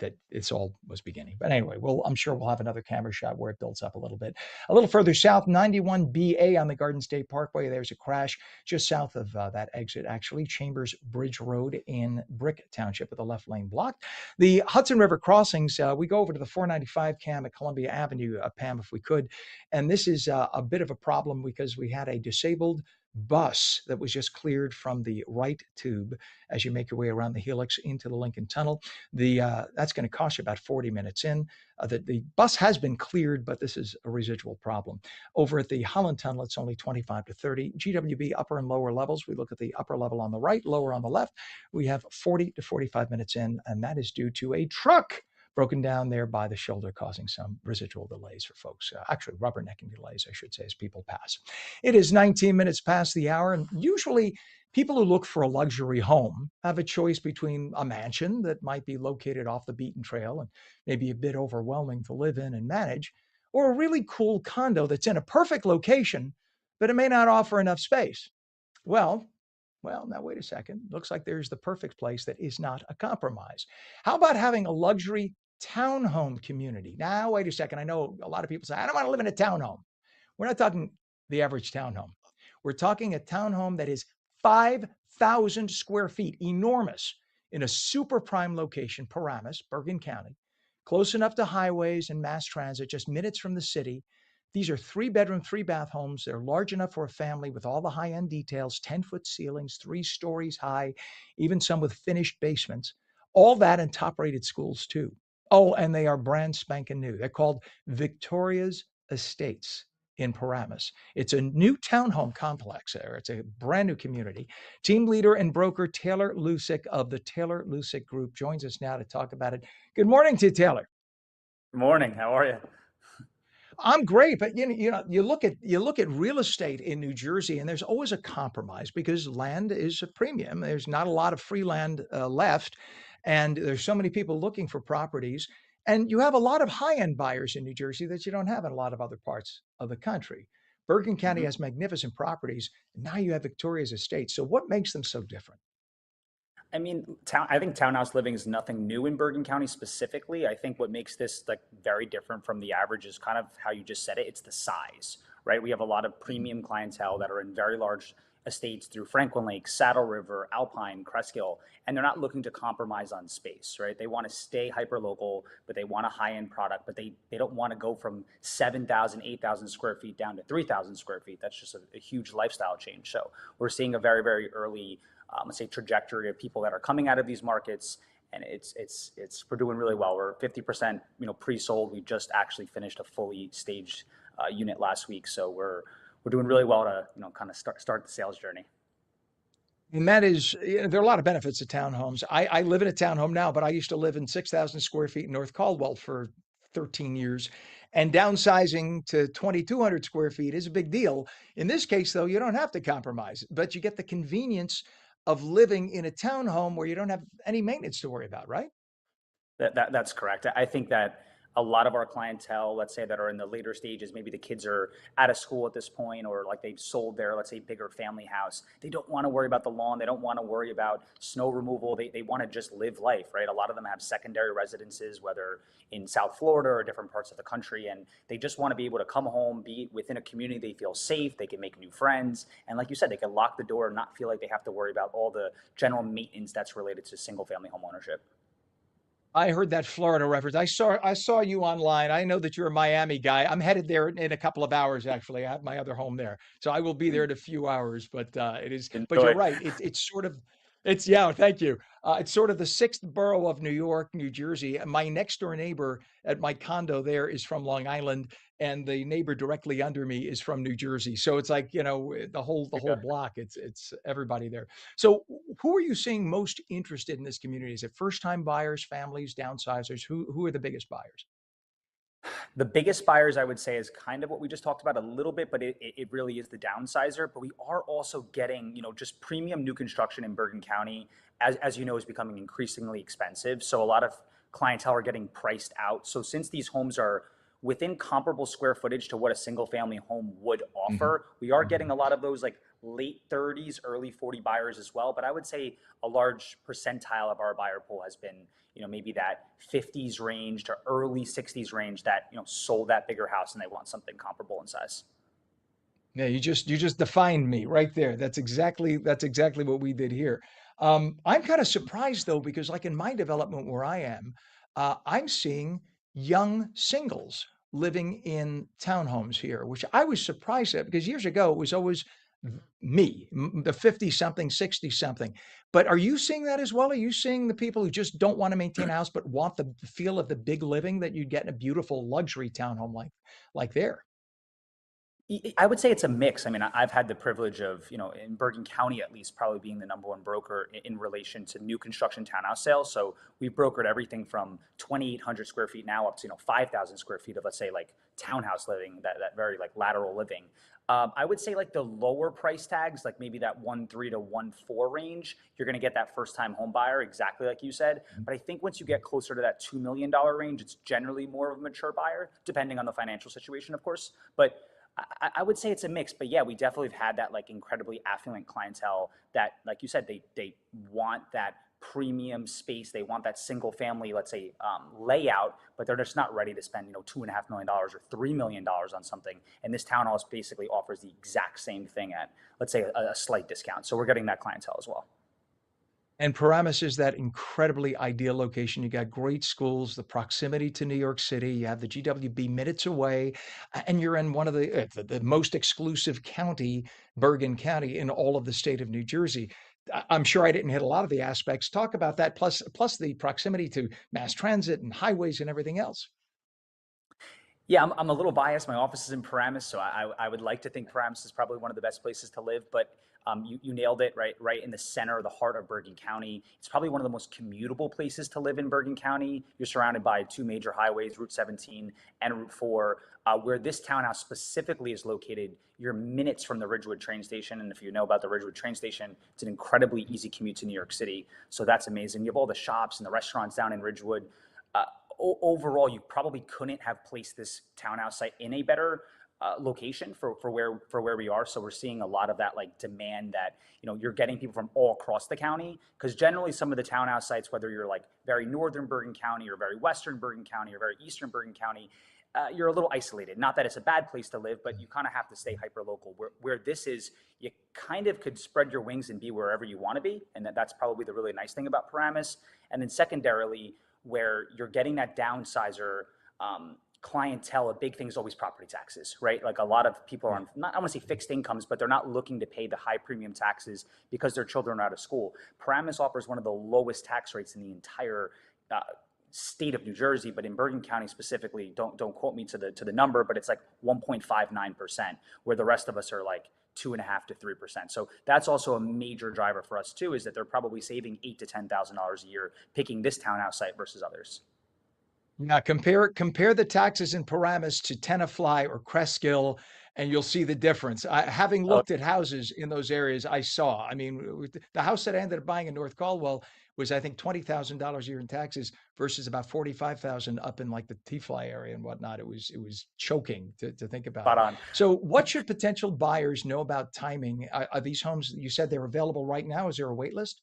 That it's all was beginning. But anyway, I'm sure we'll have another camera shot where it builds up a little bit. A little further south, 91BA on the Garden State Parkway. There's a crash just south of that exit, actually. Chambers Bridge Road in Brick Township with the left lane blocked. The Hudson River crossings, we go over to the 495 cam at Columbia Avenue, Pam, if we could. And this is a bit of a problem because we had a disabled bus that was just cleared from the right tube as you make your way around the helix into the Lincoln Tunnel. That's going to cost you about 40 minutes in. The bus has been cleared, but this is a residual problem. Over at the Holland Tunnel, it's only 25 to 30. GWB upper and lower levels. We look at the upper level on the right, lower on the left. We have 40 to 45 minutes in, and that is due to a truck broken down there by the shoulder, causing some residual delays for folks. Actually, rubbernecking delays, I should say, as people pass. It is 19 minutes past the hour, and usually people who look for a luxury home have a choice between a mansion that might be located off the beaten trail and maybe a bit overwhelming to live in and manage, or a really cool condo that's in a perfect location, but it may not offer enough space. Well, now wait a second. Looks like there's the perfect place that is not a compromise. How about having a luxury townhome community? Now, wait a second. I know a lot of people say, I don't want to live in a townhome. We're not talking the average townhome. We're talking a townhome that is 5,000 square feet, enormous, in a super prime location, Paramus, Bergen County, close enough to highways and mass transit, just minutes from the city. These are 3-bedroom, 3-bath homes. They're large enough for a family with all the high-end details, 10-foot ceilings, 3 stories high, even some with finished basements. All that in top-rated schools, too. Oh, and they are brand spanking new. They're called Victoria's Estates in Paramus. It's a new townhome complex there. It's a brand new community. Team leader and broker Taylor Lusick of the Taylor Lusick Group joins us now to talk about it. Good morning to you, Taylor. Good morning. How are you? I'm great, but you look at real estate in New Jersey, and there's always a compromise because land is a premium. There's not a lot of free land left, and there's so many people looking for properties. And you have a lot of high-end buyers in New Jersey that you don't have in a lot of other parts of the country. Bergen County has magnificent properties. And now you have Victoria's Estates. So what makes them so different? I mean, I think townhouse living is nothing new in Bergen County specifically. I think what makes this very different from the average is kind of how you just said it. It's the size, right? We have a lot of premium clientele that are in very large estates through Franklin Lake, Saddle River, Alpine, Cresskill, and they're not looking to compromise on space, right? They want to stay hyper local, but they want a high end product, but they don't want to go from 7,000, 8,000 square feet down to 3,000 square feet. That's just a huge lifestyle change. So we're seeing a very, very early, let's say, trajectory of people that are coming out of these markets. And we're doing really well. We're 50%, pre-sold. We just actually finished a fully staged unit last week, so we're doing really well to kind of start the sales journey. And that is, there are a lot of benefits to townhomes. I live in a townhome now, but I used to live in 6,000 square feet in North Caldwell for 13 years. And downsizing to 2,200 square feet is a big deal. In this case, though, you don't have to compromise, but you get the convenience of living in a townhome where you don't have any maintenance to worry about, right? That's correct. I think that a lot of our clientele, let's say, that are in the later stages, maybe the kids are out of school at this point, or like they've sold their, let's say, bigger family house. They don't want to worry about the lawn. They don't want to worry about snow removal. They want to just live life, right? A lot of them have secondary residences, whether in South Florida or different parts of the country. And they just want to be able to come home, be within a community they feel safe. They can make new friends. And like you said, they can lock the door and not feel like they have to worry about all the general maintenance that's related to single family home ownership. I heard that Florida reference. I saw you online. I know that you're a Miami guy. I'm headed there in a couple of hours, actually. I have my other home there. So I will be there in a few hours, but but Enjoy. you're right. It's sort of, yeah, thank you. It's sort of the sixth borough of New York, New Jersey. My next door neighbor at my condo there is from Long Island, and the neighbor directly under me is from New Jersey. So it's like, the whole block. It's everybody there. So who are you seeing most interested in this community? Is it first time buyers, families, downsizers? Who are the biggest buyers? The biggest buyers, I would say, is kind of what we just talked about a little bit, but it really is the downsizer. But we are also getting, just premium new construction in Bergen County, as you know, is becoming increasingly expensive. So a lot of clientele are getting priced out. So since these homes are within comparable square footage to what a single family home would offer, we are getting a lot of those like late 30s, early 40 buyers as well. But I would say a large percentile of our buyer pool has been, maybe that 50s range to early 60s range that, sold that bigger house and they want something comparable in size. Yeah, you just defined me right there. That's exactly what we did here. I'm kind of surprised though, because like in my development where I am, I'm seeing young singles living in townhomes here, which I was surprised at because years ago it was always me, the 50 something, 60 something. But are you seeing that as well? Are you seeing the people who just don't want to maintain a house but want the feel of the big living that you'd get in a beautiful luxury townhome like there? I would say it's a mix. I mean, I've had the privilege of, in Bergen County at least, probably being the number one broker in relation to new construction townhouse sales. So we've brokered everything from 2,800 square feet now up to 5,000 square feet of, let's say, like townhouse living, that very like lateral living. I would say like the lower price tags, like maybe that 1.3 to 1.4 range, you're going to get that first time home buyer, exactly like you said. But I think once you get closer to that $2 million range, it's generally more of a mature buyer, depending on the financial situation, of course. But I would say it's a mix, but yeah, we definitely have had that like incredibly affluent clientele that, like you said, they want that premium space. They want that single family, let's say, layout, but they're just not ready to spend, $2.5 million or $3 million on something. And this townhouse basically offers the exact same thing at, let's say, a slight discount. So we're getting that clientele as well. And Paramus is that incredibly ideal location. You got great schools, the proximity to New York City. You have the GWB minutes away, and you're in one of the most exclusive county, Bergen County, in all of the state of New Jersey. I'm sure I didn't hit a lot of the aspects. Talk about that, plus the proximity to mass transit and highways and everything else. Yeah, I'm a little biased. My office is in Paramus, so I would like to think Paramus is probably one of the best places to live. But you nailed it, right in the center, the heart of Bergen County. It's probably one of the most commutable places to live in Bergen County. You're surrounded by two major highways, Route 17 and Route 4. Where this townhouse specifically is located, you're minutes from the Ridgewood train station. And if you know about the Ridgewood train station, it's an incredibly easy commute to New York City. So that's amazing. You have all the shops and the restaurants down in Ridgewood. Overall, you probably couldn't have placed this townhouse site in a better location for where we are. So we're seeing a lot of that like demand that, you're getting people from all across the county, because generally some of the townhouse sites, whether you're like very northern Bergen County or very western Bergen County or very eastern Bergen County, you're a little isolated. Not that it's a bad place to live, but you kind of have to stay hyper local. Where this is, you kind of could spread your wings and be wherever you want to be, and that's probably the really nice thing about Paramus. And then secondarily, where you're getting that downsizer clientele, a big thing is always property taxes, right? Like a lot of people are on, I want to say fixed incomes, but they're not looking to pay the high premium taxes because their children are out of school. Paramus offers one of the lowest tax rates in the entire state of New Jersey, but in Bergen County specifically, don't quote me to the number, but it's like 1.59%, where the rest of us are like 2.5% to 3%. So that's also a major driver for us too, is that they're probably saving $8,000 to $10,000 a year picking this townhouse site versus others. Now compare the taxes in Paramus to Tenafly or Cresskill, and you'll see the difference. Having looked at houses in those areas, I saw. I mean, the house that I ended up buying in North Caldwell was, I think, $20,000 a year in taxes versus about $45,000 up in like the T-Fly area and whatnot. It was choking to think about. Spot on. So, what should potential buyers know about timing? Are these homes? You said they're available right now. Is there a wait list?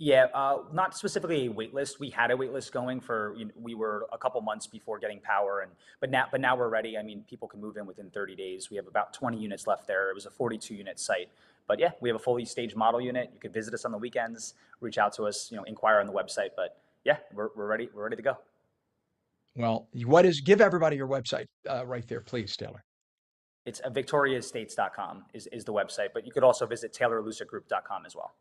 Yeah, not specifically a wait list. We had a wait list going for, we were a couple months before getting power, but now we're ready. I mean, people can move in within 30 days. We have about 20 units left there. It was a 42 unit site, but yeah, we have a fully staged model unit. You could visit us on the weekends, reach out to us, inquire on the website. But yeah, we're ready. We're ready to go. Well, give everybody your website right there, please, Taylor. It's victoriaestates.com is the website, but you could also visit taylorlusicgroup.com as well.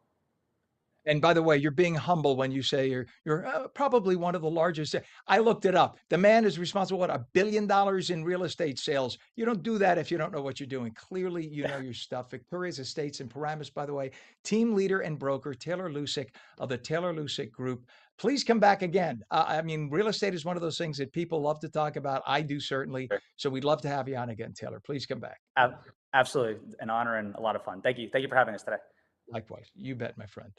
And by the way, you're being humble when you say you're probably one of the largest. I looked it up. The man is responsible, $1 billion in real estate sales. You don't do that if you don't know what you're doing. Clearly, you know your stuff. Victoria's Estates in Paramus, by the way, team leader and broker, Taylor Lusick of the Taylor Lusick Group. Please come back again. I mean, real estate is one of those things that people love to talk about. I do, certainly. Sure. So we'd love to have you on again, Taylor. Please come back. Absolutely. An honor and a lot of fun. Thank you. Thank you for having us today. Likewise. You bet, my friend.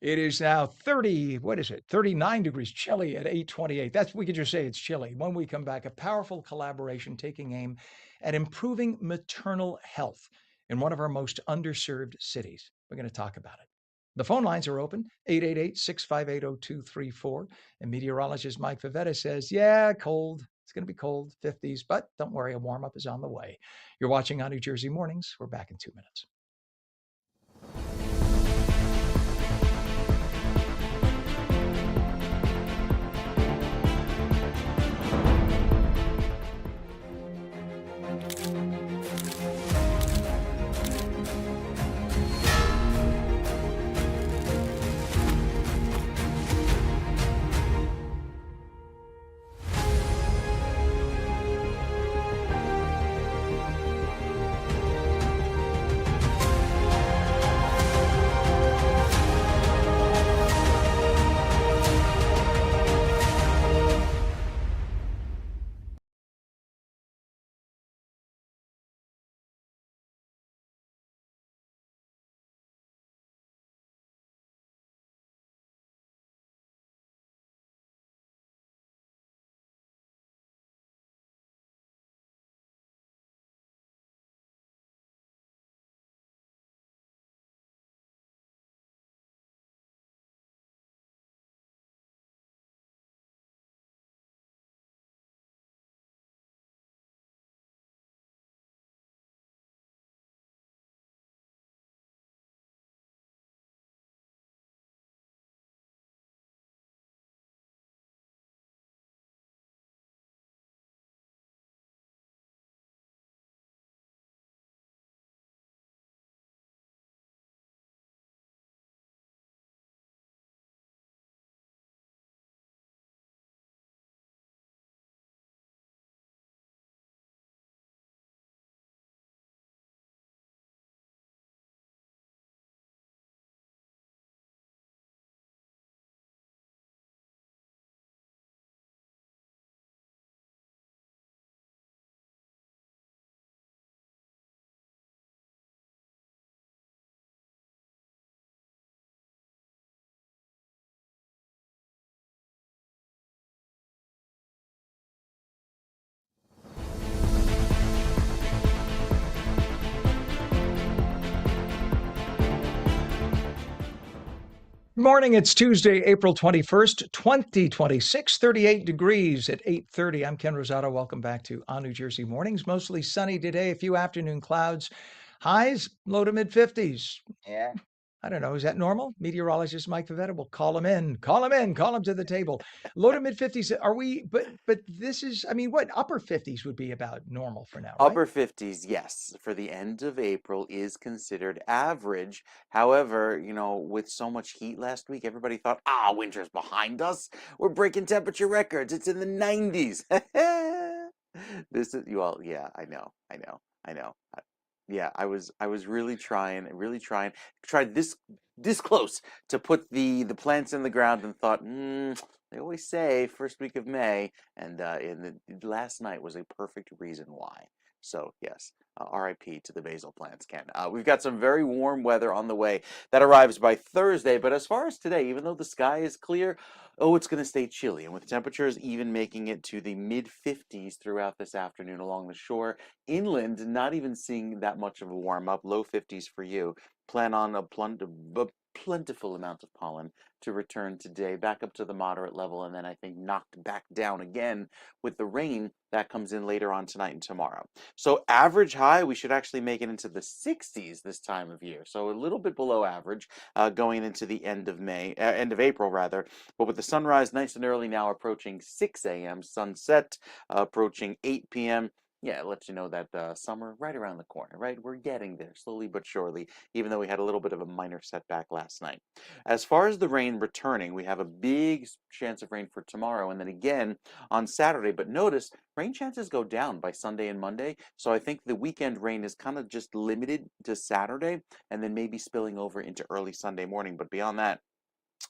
It is now 39 degrees, chilly at 8:28. We could just say it's chilly. When we come back, a powerful collaboration taking aim at improving maternal health in one of our most underserved cities. We're going to talk about it. The phone lines are open, 888-658-0234. And meteorologist Mike Favetta says, yeah, cold. It's going to be cold, 50s, but don't worry, a warm-up is on the way. You're watching on New Jersey Mornings. We're back in 2 minutes. Good morning. It's Tuesday, April 21st, 2026, 38 degrees at 8:30. I'm Ken Rosato. Welcome back to On New Jersey Mornings. Mostly sunny today, a few afternoon clouds. Highs, low to mid 50s. Yeah, I don't know. Is that normal? Meteorologist Mike Favetta will call him in. Call him in. Call him to the table. Low to mid 50s. Are we? But this is. I mean, what upper 50s would be about normal for now, right? Upper 50s, yes, for the end of April is considered average. However, with so much heat last week, everybody thought, winter's behind us. We're breaking temperature records. It's in the 90s. This is you all. Yeah, I know. Yeah, I was really trying, tried this close to put the plants in the ground and thought, they always say first week of May, and last night was a perfect reason why. So yes, RIP to the basil plants, Ken. We've got some very warm weather on the way that arrives by Thursday, but as far as today, even though the sky is clear, it's going to stay chilly, and with temperatures even making it to the mid 50s throughout this afternoon along the shore. Inland, not even seeing that much of a warm up, low 50s for you. Plan on a plentiful amount of pollen to return today, back up to the moderate level, and then I think knocked back down again with the rain that comes in later on tonight and tomorrow. So average high, we should actually make it into the 60s this time of year. So a little bit below average going into the end of April rather. But with the sunrise nice and early now, approaching 6 a.m., sunset approaching 8 p.m. Yeah, it lets you know that summer right around the corner, right? We're getting there slowly but surely, even though we had a little bit of a minor setback last night. As far as the rain returning, we have a big chance of rain for tomorrow and then again on Saturday. But notice, rain chances go down by Sunday and Monday. So I think the weekend rain is kind of just limited to Saturday and then maybe spilling over into early Sunday morning. But beyond that,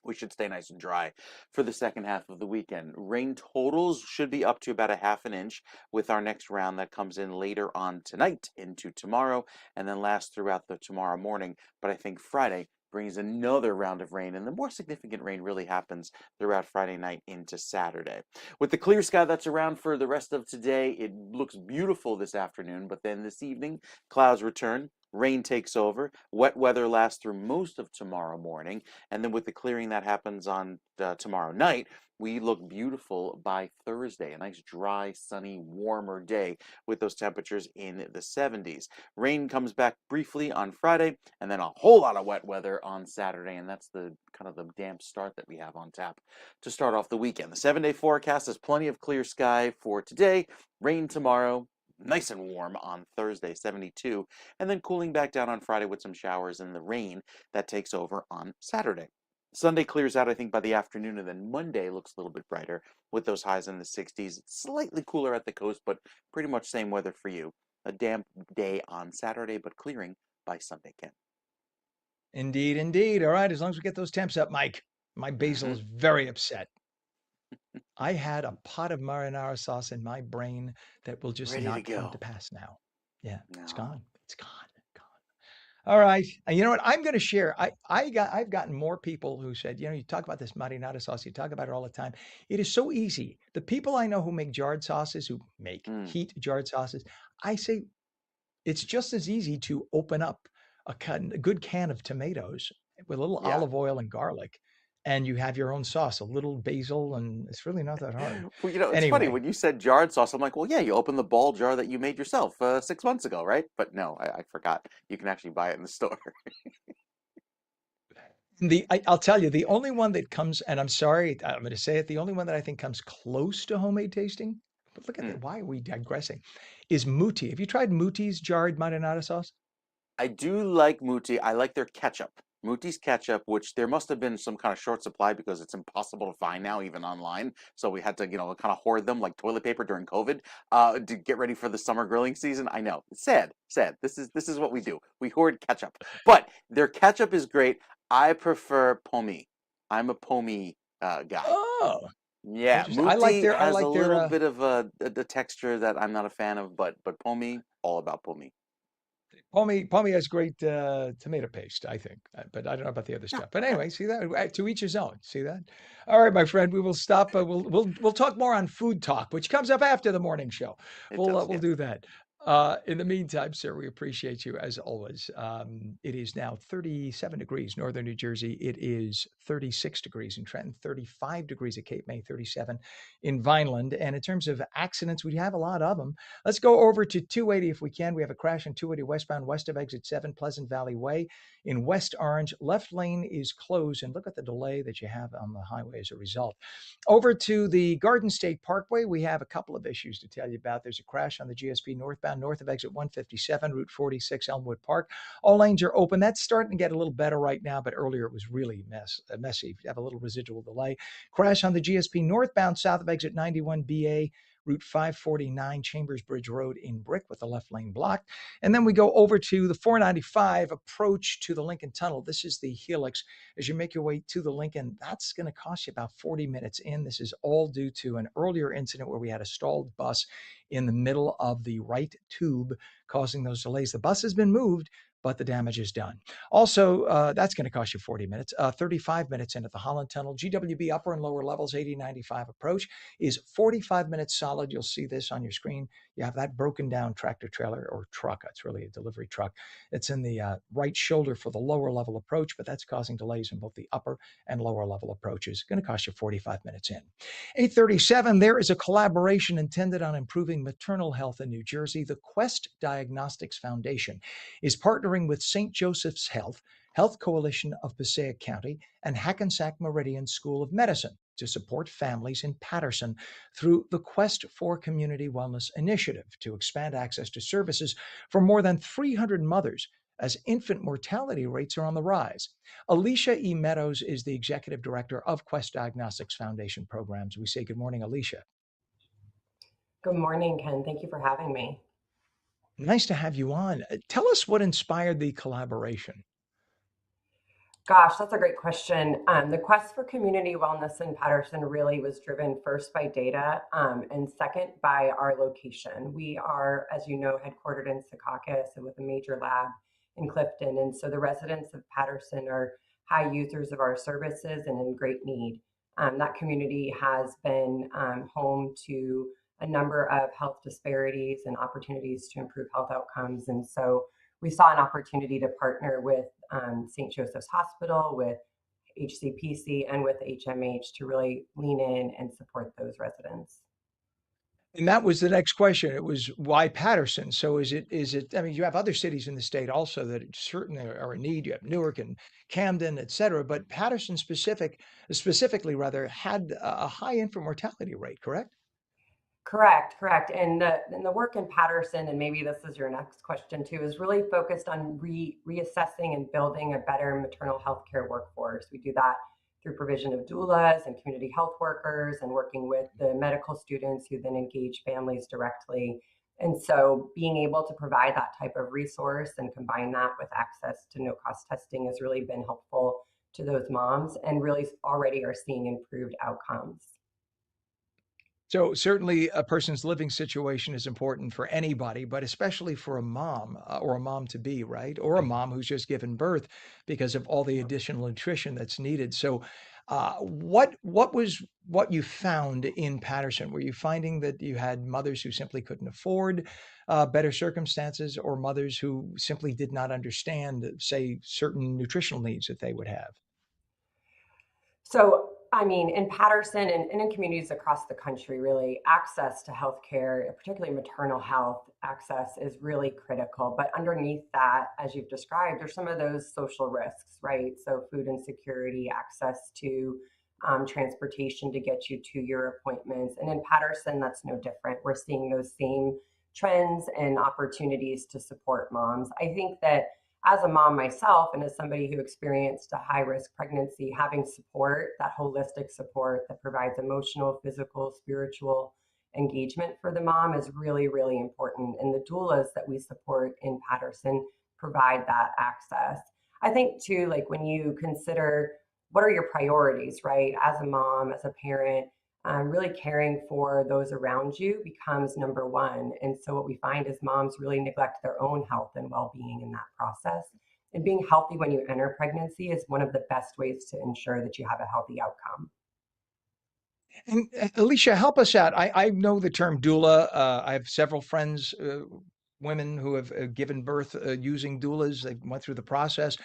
we should stay nice and dry for the second half of the weekend. Rain totals should be up to about a half an inch with our next round that comes in later on tonight into tomorrow and then lasts throughout the tomorrow morning. But I think Friday brings another round of rain, and the more significant rain really happens throughout Friday night into Saturday. With the clear sky that's around for the rest of today, it looks beautiful this afternoon, but then this evening, clouds return. Rain takes over. Wet weather lasts through most of tomorrow morning. And then with the clearing that happens on tomorrow night, we look beautiful by Thursday. A nice, dry, sunny, warmer day with those temperatures in the 70s. Rain comes back briefly on Friday, and then a whole lot of wet weather on Saturday. And that's the kind of the damp start that we have on tap to start off the weekend. The 7-day forecast has plenty of clear sky for today. Rain tomorrow. Nice and warm on Thursday, 72, and then cooling back down on Friday with some showers and the rain that takes over on Saturday. Sunday clears out, I think, by the afternoon, and then Monday looks a little bit brighter with those highs in the 60s. It's slightly cooler at the coast, but pretty much same weather for you. A damp day on Saturday, but clearing by Sunday, Ken. Indeed, indeed. All right, as long as we get those temps up, Mike. My basil is very upset. I had a pot of marinara sauce in my brain that will just Ready to not come go. to pass now. Yeah, it's No. gone. It's gone. All right. And you know what? I'm going to share. I've gotten more people who said, you talk about this marinara sauce. You talk about it all the time. It is so easy. The people I know who make jarred sauces, who make heat jarred sauces, I say it's just as easy to open up a good can of tomatoes with a little olive oil and garlic, and you have your own sauce, a little basil, and it's really not that hard. Well, it's funny Anyway. when you said jarred sauce. I'm like, well, yeah, you open the ball jar that you made yourself 6 months ago, right? But no, I forgot. You can actually buy it in the store. I'll tell you, the only one that comes, and I'm sorry, I'm going to say it, the only one that I think comes close to homemade tasting, but look at that, why are we digressing, is Muti. Have you tried Muti's jarred marinara sauce? I do like Muti. I like their ketchup. Muti's ketchup, which there must have been some kind of short supply because it's impossible to find now, even online. So we had to, kind of hoard them like toilet paper during COVID to get ready for the summer grilling season. I know, it's sad. This is what we do. We hoard ketchup, but their ketchup is great. I prefer Pomi. I'm a Pomi guy. Oh, yeah. interesting. I like Muti their, has a little bit of a texture that I'm not a fan of, but Pomi, all about Pomi. Pomi has great tomato paste, I think, but I don't know about the other stuff. But anyway, see that? To each his own. See that? All right, my friend, we will stop. We'll talk more on food talk, which comes up after the morning show. We'll do that. In the meantime, sir, we appreciate you as always. It is now 37 degrees, northern New Jersey. It is 36 degrees in Trenton, 35 degrees at Cape May, 37 in Vineland. And in terms of accidents, we have a lot of them. Let's go over to 280 if we can. We have a crash on 280 westbound, west of exit 7, Pleasant Valley Way in West Orange. Left lane is closed, and look at the delay that you have on the highway as a result. Over to the Garden State Parkway, we have a couple of issues to tell you about. There's a crash on the GSP northbound, north of exit 157, Route 46, Elmwood Park. All lanes are open. That's starting to get a little better right now, but earlier it was really messy. You have a little residual delay. Crash on the GSP northbound, south of exit 91 BA, Route 549, Chambers Bridge Road in Brick with the left lane blocked. And then we go over to the 495 approach to the Lincoln Tunnel. This is the helix. As you make your way to the Lincoln, that's going to cost you about 40 minutes in. This is all due to an earlier incident where we had a stalled bus in the middle of the right tube, causing those delays. The bus has been moved, but the damage is done. Also, that's going to cost you 40 minutes. 35 minutes in at the Holland Tunnel. GWB upper and lower levels, 8095 approach is 45 minutes solid. You'll see this on your screen. You have that broken down tractor trailer or truck. It's really a delivery truck. It's in the right shoulder for the lower level approach, but that's causing delays in both the upper and lower level approaches. Going to cost you 45 minutes in. 837, there is a collaboration intended on improving maternal health in New Jersey. The Quest Diagnostics Foundation is partnering with St. Joseph's Health Coalition of Passaic County, and Hackensack Meridian School of Medicine to support families in Paterson through the Quest for Community Wellness Initiative to expand access to services for more than 300 mothers as infant mortality rates are on the rise. Alicia E. Meadows is the executive director of Quest Diagnostics Foundation programs. We say good morning, Alicia. Good morning, Ken. Thank you for having me. Nice to have you on. Tell us what inspired the collaboration. Gosh, that's a great question. The quest for community wellness in Paterson really was driven first by data and second by our location. We are, as you know, headquartered in Secaucus and with a major lab in Clifton. And so the residents of Paterson are high users of our services and in great need. That community has been home to a number of health disparities and opportunities to improve health outcomes. And so we saw an opportunity to partner with St. Joseph's Hospital, with HCPC, and with HMH to really lean in and support those residents. And that was the next question. It was why Paterson? So is it, I mean, you have other cities in the state also that certainly are in need. You have Newark and Camden, et cetera, but Paterson specifically rather had a high infant mortality rate, correct? Correct. And the work in Paterson, and maybe this is your next question too, is really focused on reassessing and building a better maternal health care workforce. We do that through provision of doulas and community health workers and working with the medical students who then engage families directly. And so being able to provide that type of resource and combine that with access to no-cost testing has really been helpful to those moms and really already are seeing improved outcomes. So certainly a person's living situation is important for anybody, but especially for a mom or a mom to be, right? Or a mom who's just given birth because of all the additional nutrition that's needed. So what you found in Paterson? Were you finding that you had mothers who simply couldn't afford better circumstances, or mothers who simply did not understand, say, certain nutritional needs that they would have? So, I mean, in Paterson and in communities across the country, really, access to healthcare, particularly maternal health access, is really critical. But underneath that, as you've described, there's some of those social risks, right? So food insecurity, access to transportation to get you to your appointments. And in Paterson, that's no different. We're seeing those same trends and opportunities to support moms. I think that as a mom myself and as somebody who experienced a high risk pregnancy, having support, that holistic support that provides emotional, physical, spiritual engagement for the mom is really, really important. And the doulas that we support in Paterson provide that access. I think too, like when you consider what are your priorities, right? As a mom, as a parent, really caring for those around you becomes number one. And so what we find is moms really neglect their own health and well-being in that process. And being healthy when you enter pregnancy is one of the best ways to ensure that you have a healthy outcome. And Alicia, help us out. I know the term doula. I have several friends women who have given birth using doulas. They went through the process.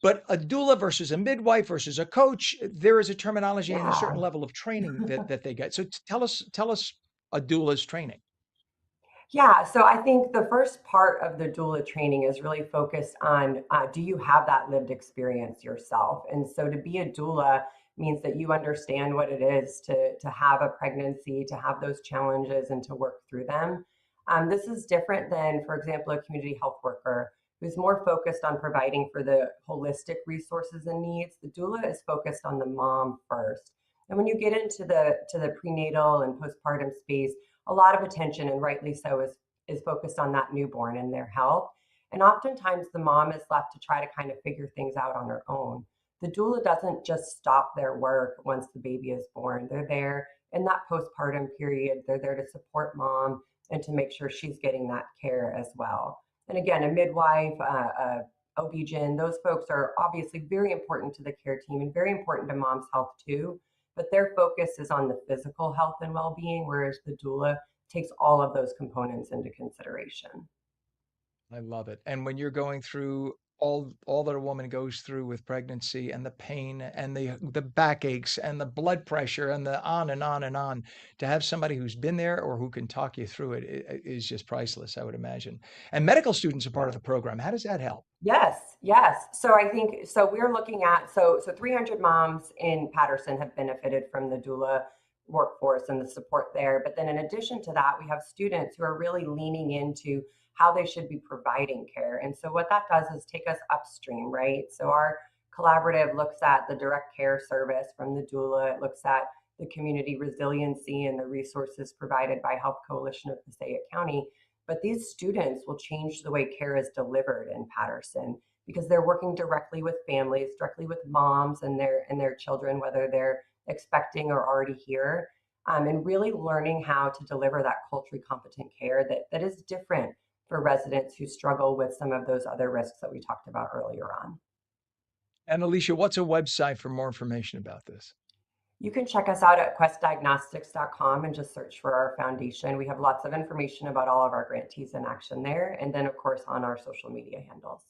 But a doula versus a midwife versus a coach, there is a terminology and a certain Yeah. level of training that they get. So tell us a doula's training. Yeah, so I think the first part of the doula training is really focused on do you have that lived experience yourself? And so to be a doula means that you understand what it is to have a pregnancy, to have those challenges, and to work through them. This is different than, for example, a community health worker who's more focused on providing for the holistic resources and needs. The doula is focused on the mom first. And when you get into the prenatal and postpartum space, a lot of attention, and rightly so, is focused on that newborn and their health. And oftentimes the mom is left to try to kind of figure things out on her own. The doula doesn't just stop their work once the baby is born. They're there in that postpartum period. They're there to support mom and to make sure she's getting that care as well. And again, a midwife, OB-GYN, those folks are obviously very important to the care team and very important to mom's health too. But their focus is on the physical health and well-being, whereas the doula takes all of those components into consideration. I love it. And when you're going through all that a woman goes through with pregnancy and the pain and the backaches and the blood pressure and the on and on and on, to have somebody who's been there or who can talk you through it is just priceless, I would imagine. And medical students are part of the program. How does that help? Yes, yes. So I think we're looking at so 300 moms in Patterson have benefited from the doula workforce and the support there. But then in addition to that, we have students who are really leaning into how they should be providing care. And so what that does is take us upstream, right? So our collaborative looks at the direct care service from the doula. It looks at the community resiliency and the resources provided by Health Coalition of Passaic County. But these students will change the way care is delivered in Patterson because they're working directly with families, directly with moms and their children, whether they're expecting or already here, and really learning how to deliver that culturally competent care that is different for residents who struggle with some of those other risks that we talked about earlier on. And Alicia, what's a website for more information about this? You can check us out at questdiagnostics.com and just search for our foundation. We have lots of information about all of our grantees in action there. And then, of course, on our social media handles.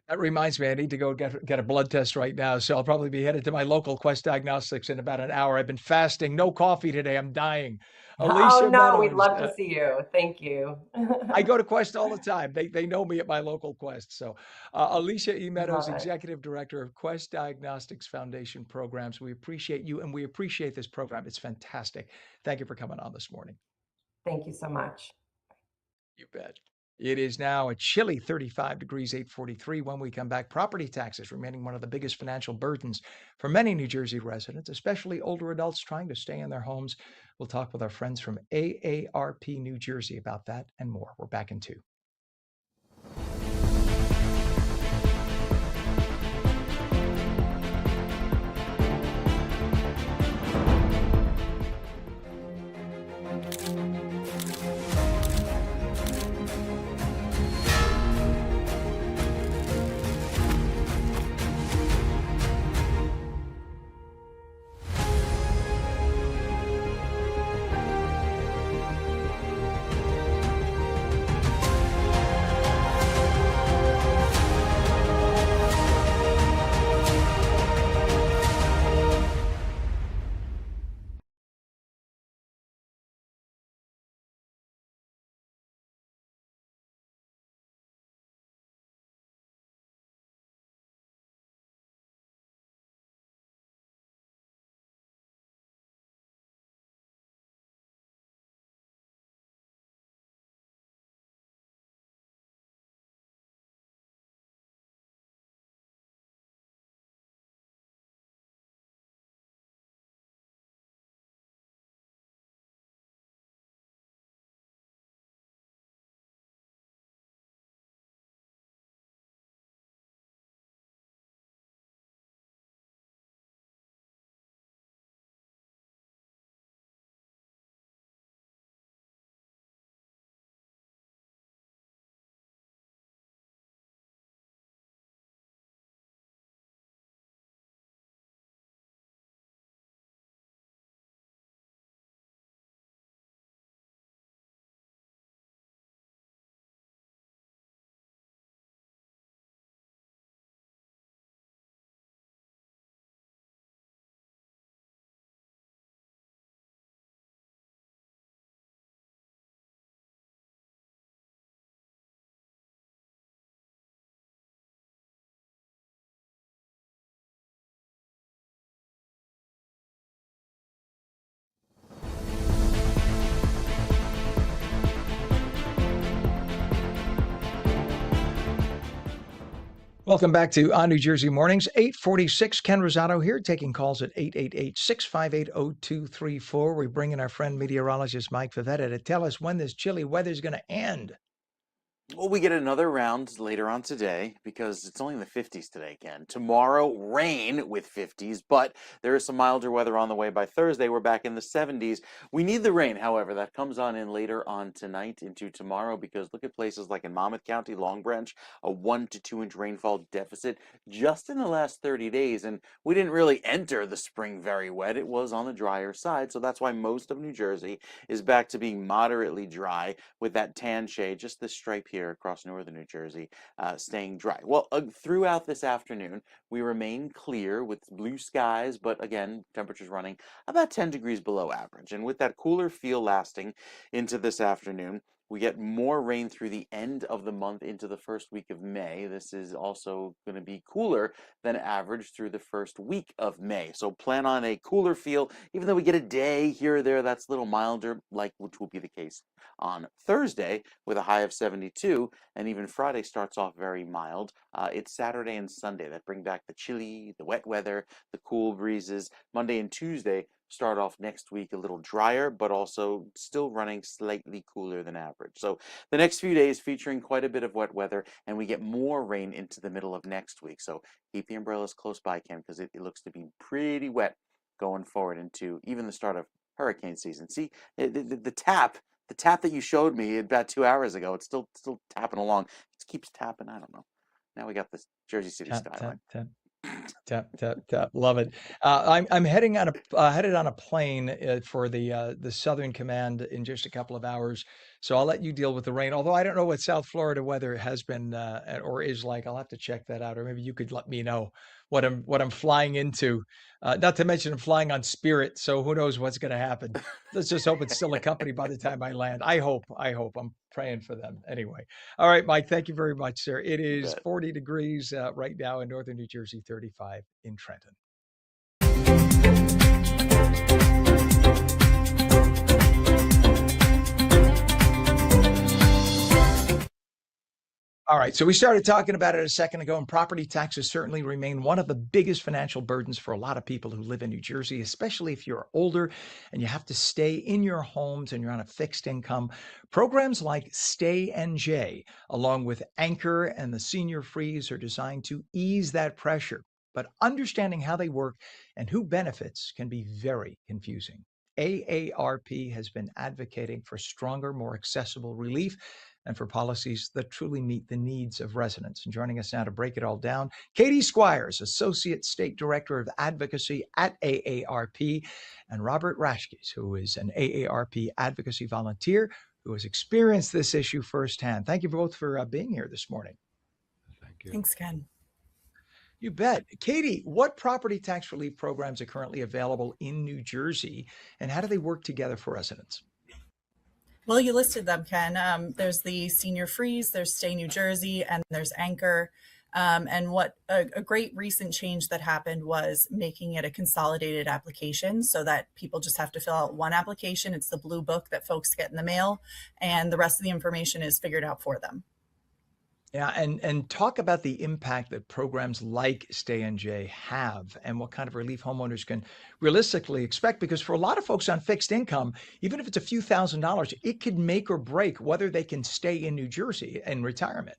That reminds me, I need to go get a blood test right now. So I'll probably be headed to my local Quest Diagnostics in about an hour. I've been fasting, no coffee today. I'm dying. Alicia Oh, no, we'd Meadows, love to see you. Thank you. I go to Quest all the time. They know me at my local Quest. So Alicia E. Meadows, Love it. Executive Director of Quest Diagnostics Foundation Programs. We appreciate you and we appreciate this program. It's fantastic. Thank you for coming on this morning. Thank you so much. You bet. It is now a chilly 35 degrees, 8:43. When we come back, property taxes remaining one of the biggest financial burdens for many New Jersey residents, especially older adults trying to stay in their homes. We'll talk with our friends from AARP New Jersey about that and more. We're back in 2. Welcome back to On New Jersey Mornings, 846. Ken Rosato here, taking calls at 888-658-0234. We bring in our friend meteorologist Mike Favetta to tell us when this chilly weather is going to end. Well, we get another round later on today because it's only in the 50s today, Ken. Tomorrow, rain with 50s, but there is some milder weather on the way by Thursday. We're back in the 70s. We need the rain, however, that comes on in later on tonight into tomorrow because look at places like in Monmouth County, Long Branch, a 1 to 2 inch rainfall deficit just in the last 30 days. And we didn't really enter the spring very wet. It was on the drier side. So that's why most of New Jersey is back to being moderately dry with that tan shade, just this stripe here across northern New Jersey, staying dry. Well, throughout this afternoon, we remain clear with blue skies, but again, temperatures running about 10 degrees below average. And with that cooler feel lasting into this afternoon, we get more rain through the end of the month into the first week of May. This is also going to be cooler than average through the first week of May. So plan on a cooler feel, even though we get a day here or there that's a little milder, which will be the case on Thursday with a high of 72. And even Friday starts off very mild. It's Saturday and Sunday that bring back the chilly, the wet weather, the cool breezes. Monday and Tuesday start off next week a little drier, but also still running slightly cooler than average. So the next few days featuring quite a bit of wet weather, and we get more rain into the middle of next week. So keep the umbrellas close by, Ken, because it looks to be pretty wet going forward into even the start of hurricane season. See, the tap that you showed me about 2 hours ago, it's still tapping along. It keeps tapping. I don't know. Now we got this Jersey City skyline. Tap. Love it. I'm headed on a plane for the Southern Command in just a couple of hours. So I'll let you deal with the rain. Although I don't know what South Florida weather has been or is like. I'll have to check that out, or maybe you could let me know what I'm flying into. Not to mention I'm flying on Spirit, so who knows what's going to happen. Let's just hope it's still a company by the time I land. I hope. I'm praying for them. Anyway. All right, Mike, thank you very much, sir. It is 40 degrees right now in northern New Jersey, 35 in Trenton. All right, so we started talking about it a second ago, and property taxes certainly remain one of the biggest financial burdens for a lot of people who live in New Jersey, especially if you're older and you have to stay in your homes and you're on a fixed income. Programs like Stay NJ, along with Anchor and the Senior Freeze, are designed to ease that pressure. But understanding how they work and who benefits can be very confusing. AARP has been advocating for stronger, more accessible relief and for policies that truly meet the needs of residents. And joining us now to break it all down, Katie Squires, Associate State Director of Advocacy at AARP, and Robert Rashkes, who is an AARP advocacy volunteer who has experienced this issue firsthand. Thank you both for being here this morning. Thank you. Thanks, Ken. You bet. Katie, what property tax relief programs are currently available in New Jersey, and how do they work together for residents? Well, you listed them, Ken. There's the Senior Freeze, there's Stay New Jersey, and there's Anchor. And what a great recent change that happened was making it a consolidated application so that people just have to fill out one application. It's the blue book that folks get in the mail, and the rest of the information is figured out for them. Yeah, and talk about the impact that programs like Stay NJ have and what kind of relief homeowners can realistically expect. Because for a lot of folks on fixed income, even if it's a few $1,000s, it could make or break whether they can stay in New Jersey in retirement.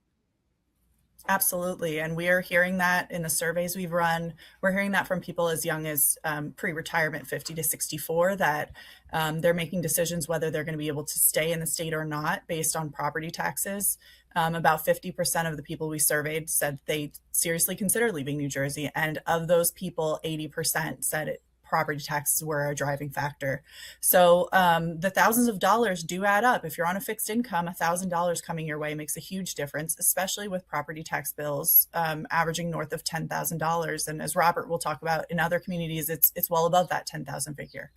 Absolutely. And we are hearing that in the surveys we've run. We're hearing that from people as young as pre-retirement, 50 to 64, that they're making decisions whether they're going to be able to stay in the state or not based on property taxes. About 50% of the people we surveyed said they seriously consider leaving New Jersey. And of those people, 80% said property taxes were a driving factor. So the thousands of dollars do add up. If you're on a fixed income, $1,000 coming your way makes a huge difference, especially with property tax bills averaging north of $10,000. And as Robert will talk about, in other communities, it's well above that 10,000 figure.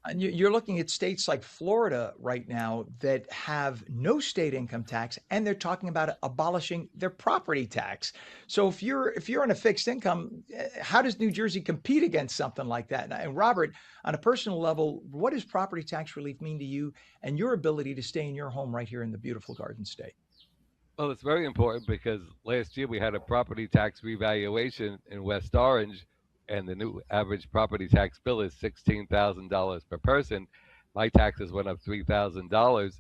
And you're looking at states like Florida right now that have no state income tax, and they're talking about abolishing their property tax. So if you're on a fixed income, how does New Jersey compete against something like that? And Robert, on a personal level, what does property tax relief mean to you and your ability to stay in your home right here in the beautiful Garden State? Well, it's very important because last year we had a property tax revaluation in West Orange, and the new average property tax bill is $16,000 per person. My taxes went up $3,000,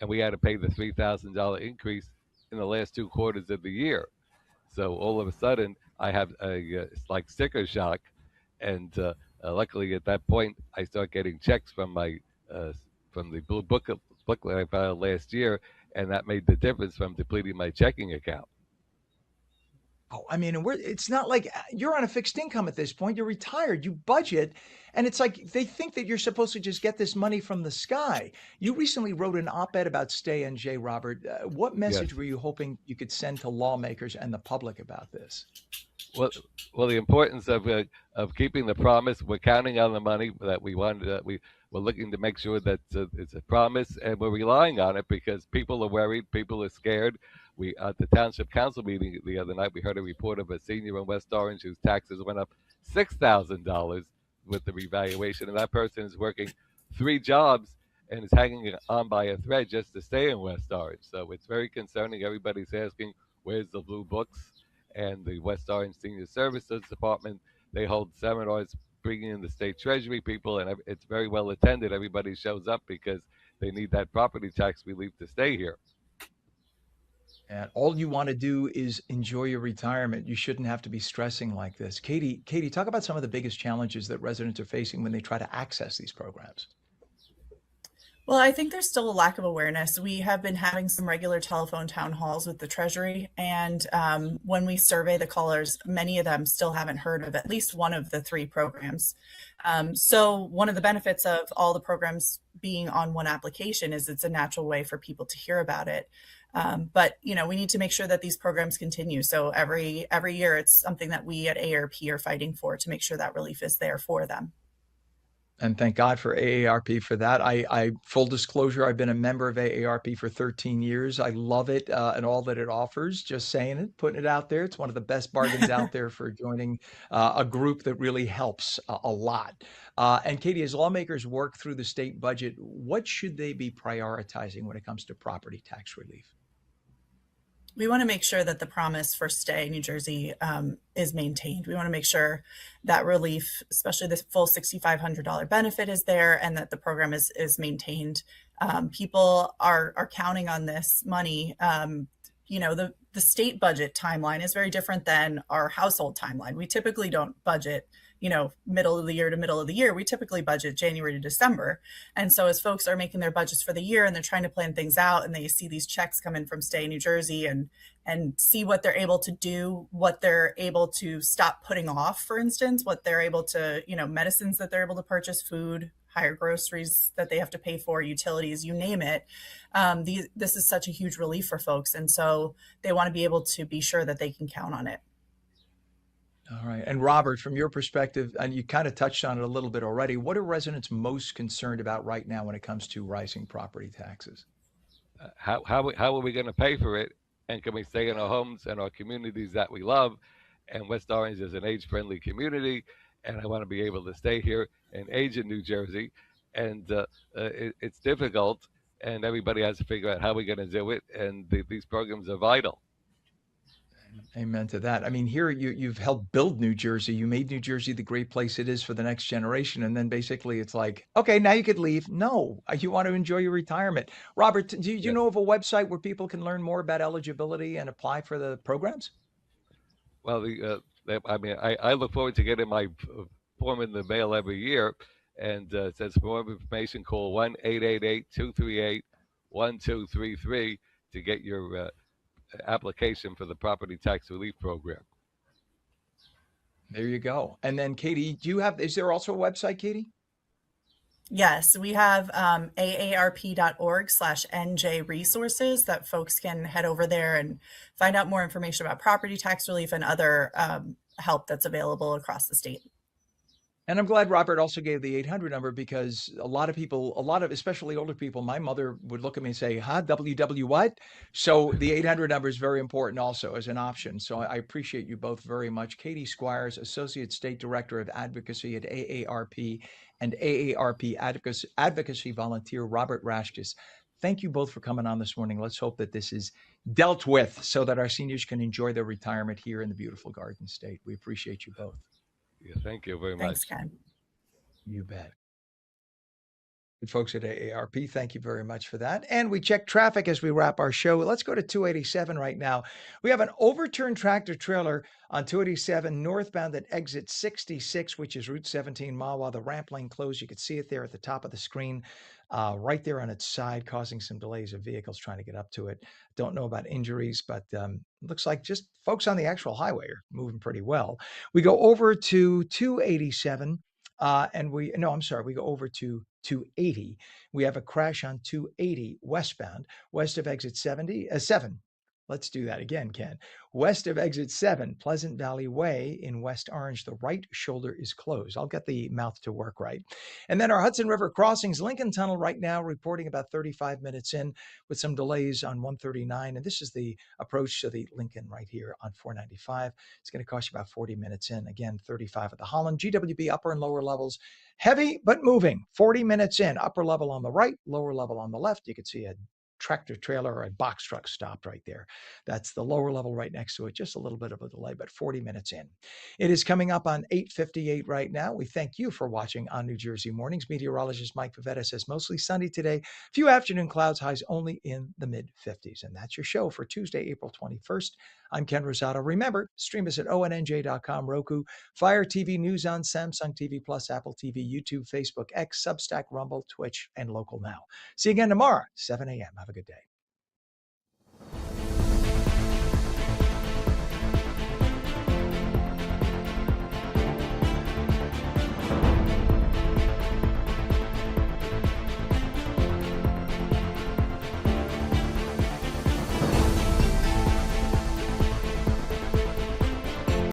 and we had to pay the $3,000 increase in the last 2 quarters of the year. So all of a sudden, I have it's like sticker shock, and luckily at that point, I start getting checks from my uh, from the blue booklet I filed last year, and that made the difference from depleting my checking account. Oh, I mean, and it's not like you're on a fixed income at this point. You're retired, you budget, and it's like they think that you're supposed to just get this money from the sky. You recently wrote an op-ed about Stay NJ, Robert. What Yes. message were you hoping you could send to lawmakers and the public about this? Well, well, the importance of keeping the promise. We're counting on the money that we wanted. We're looking to make sure that it's a promise, and we're relying on it because people are worried. People are scared. We at the township council meeting the other night, we heard a report of a senior in West Orange whose taxes went up $6,000 with the revaluation, and that person is working 3 jobs and is hanging on by a thread just to stay in West Orange. So it's very concerning. Everybody's asking, "Where's the blue books?" And the West Orange Senior Services Department. They hold seminars bringing in the state treasury people, and it's very well attended. Everybody shows up because they need that property tax relief to stay here. And all you want to do is enjoy your retirement. You shouldn't have to be stressing like this. Katie, talk about some of the biggest challenges that residents are facing when they try to access these programs. Well, I think there's still a lack of awareness. We have been having some regular telephone town halls with the Treasury, and when we survey the callers, many of them still haven't heard of at least one of the three programs. So one of the benefits of all the programs being on one application is it's a natural way for people to hear about it. But we need to make sure that these programs continue. So every year, it's something that we at AARP are fighting for to make sure that relief is there for them. And thank God for AARP for that. I full disclosure, I've been a member of AARP for 13 years. I love it and all that it offers. Just saying it, putting it out there. It's one of the best bargains out there for joining a group that really helps a lot. And Katie, as lawmakers work through the state budget, what should they be prioritizing when it comes to property tax relief? We want to make sure that the promise for Stay New Jersey is maintained. We want to make sure that relief, especially the full $6,500 benefit, is there, and that the program is maintained. People are counting on this money. The state budget timeline is very different than our household timeline. We typically don't budget middle of the year to middle of the year. We typically budget January to December. And so as folks are making their budgets for the year and they're trying to plan things out and they see these checks come in from Stay New Jersey and see what they're able to do, what they're able to stop putting off, for instance, what they're able to, medicines that they're able to purchase, food, higher groceries that they have to pay for, utilities, you name it. This is such a huge relief for folks. And so they want to be able to be sure that they can count on it. All right. And Robert, from your perspective, and you kind of touched on it a little bit already, what are residents most concerned about right now when it comes to rising property taxes? How are we going to pay for it? And can we stay in our homes and our communities that we love? And West Orange is an age-friendly community, and I want to be able to stay here and age in New Jersey. And it's difficult, and everybody has to figure out how we're going to do it. And these programs are vital. Amen to that. I mean, here you've helped build New Jersey. You made New Jersey the great place it is for the next generation. And then basically it's like, okay, now you could leave. No, you want to enjoy your retirement. Robert, do you know of a website where people can learn more about eligibility and apply for the programs? Well, I look forward to getting my form in the mail every year. And it says for more information, call 1-888-238-1233 to get your application for the property tax relief program. There you go. And then Katie, is there also a website, Katie? Yes, we have aarp.org/NJ resources that folks can head over there and find out more information about property tax relief and other help that's available across the state. And I'm glad Robert also gave the 800 number because a lot of especially older people, my mother would look at me and say, WW what? So the 800 number is very important also as an option. So I appreciate you both very much. Katie Squires, Associate State Director of Advocacy at AARP, and AARP Advocacy Volunteer Robert Rashkis. thank you both for coming on this morning. Let's hope that this is dealt with so that our seniors can enjoy their retirement here in the beautiful Garden State. We appreciate you both. Yeah, thank you very Thanks, much. Ken. You bet. Good folks at AARP, thank you very much for that. And we check traffic as we wrap our show. Let's go to 287 right now. We have an overturned tractor trailer on 287 northbound at exit 66, which is Route 17 Mahwah. The ramp lane closed. You can see it there at the top of the screen, right there on its side, causing some delays of vehicles trying to get up to it. Don't know about injuries, but looks like just folks on the actual highway are moving pretty well. We go over to 287. We go over to 280. We have a crash on 280 westbound, west of exit 7. Let's do that again, Ken. West of exit 7, Pleasant Valley Way in West Orange, the right shoulder is closed. I'll get the mouth to work right. And then our Hudson River crossings, Lincoln Tunnel right now reporting about 35 minutes in with some delays on 139. And this is the approach to the Lincoln right here on 495. It's going to cost you about 40 minutes in. Again, 35 at the Holland. GWB upper and lower levels, heavy but moving. 40 minutes in, upper level on the right, lower level on the left. You can see a tractor trailer or a box truck stopped right there. That's the lower level right next to it. Just a little bit of a delay, but 40 minutes in. It is coming up on 8:58 right now. We thank you for watching on New Jersey Mornings. Meteorologist Mike Favetta says mostly sunny today. Few afternoon clouds, highs only in the mid-50s. And that's your show for Tuesday, April 21st. I'm Ken Rosato. Remember, stream us at ONNJ.com, Roku, Fire TV News on Samsung TV Plus, Apple TV, YouTube, Facebook, X, Substack, Rumble, Twitch, and Local Now. See you again tomorrow, 7 a.m. Have a good day.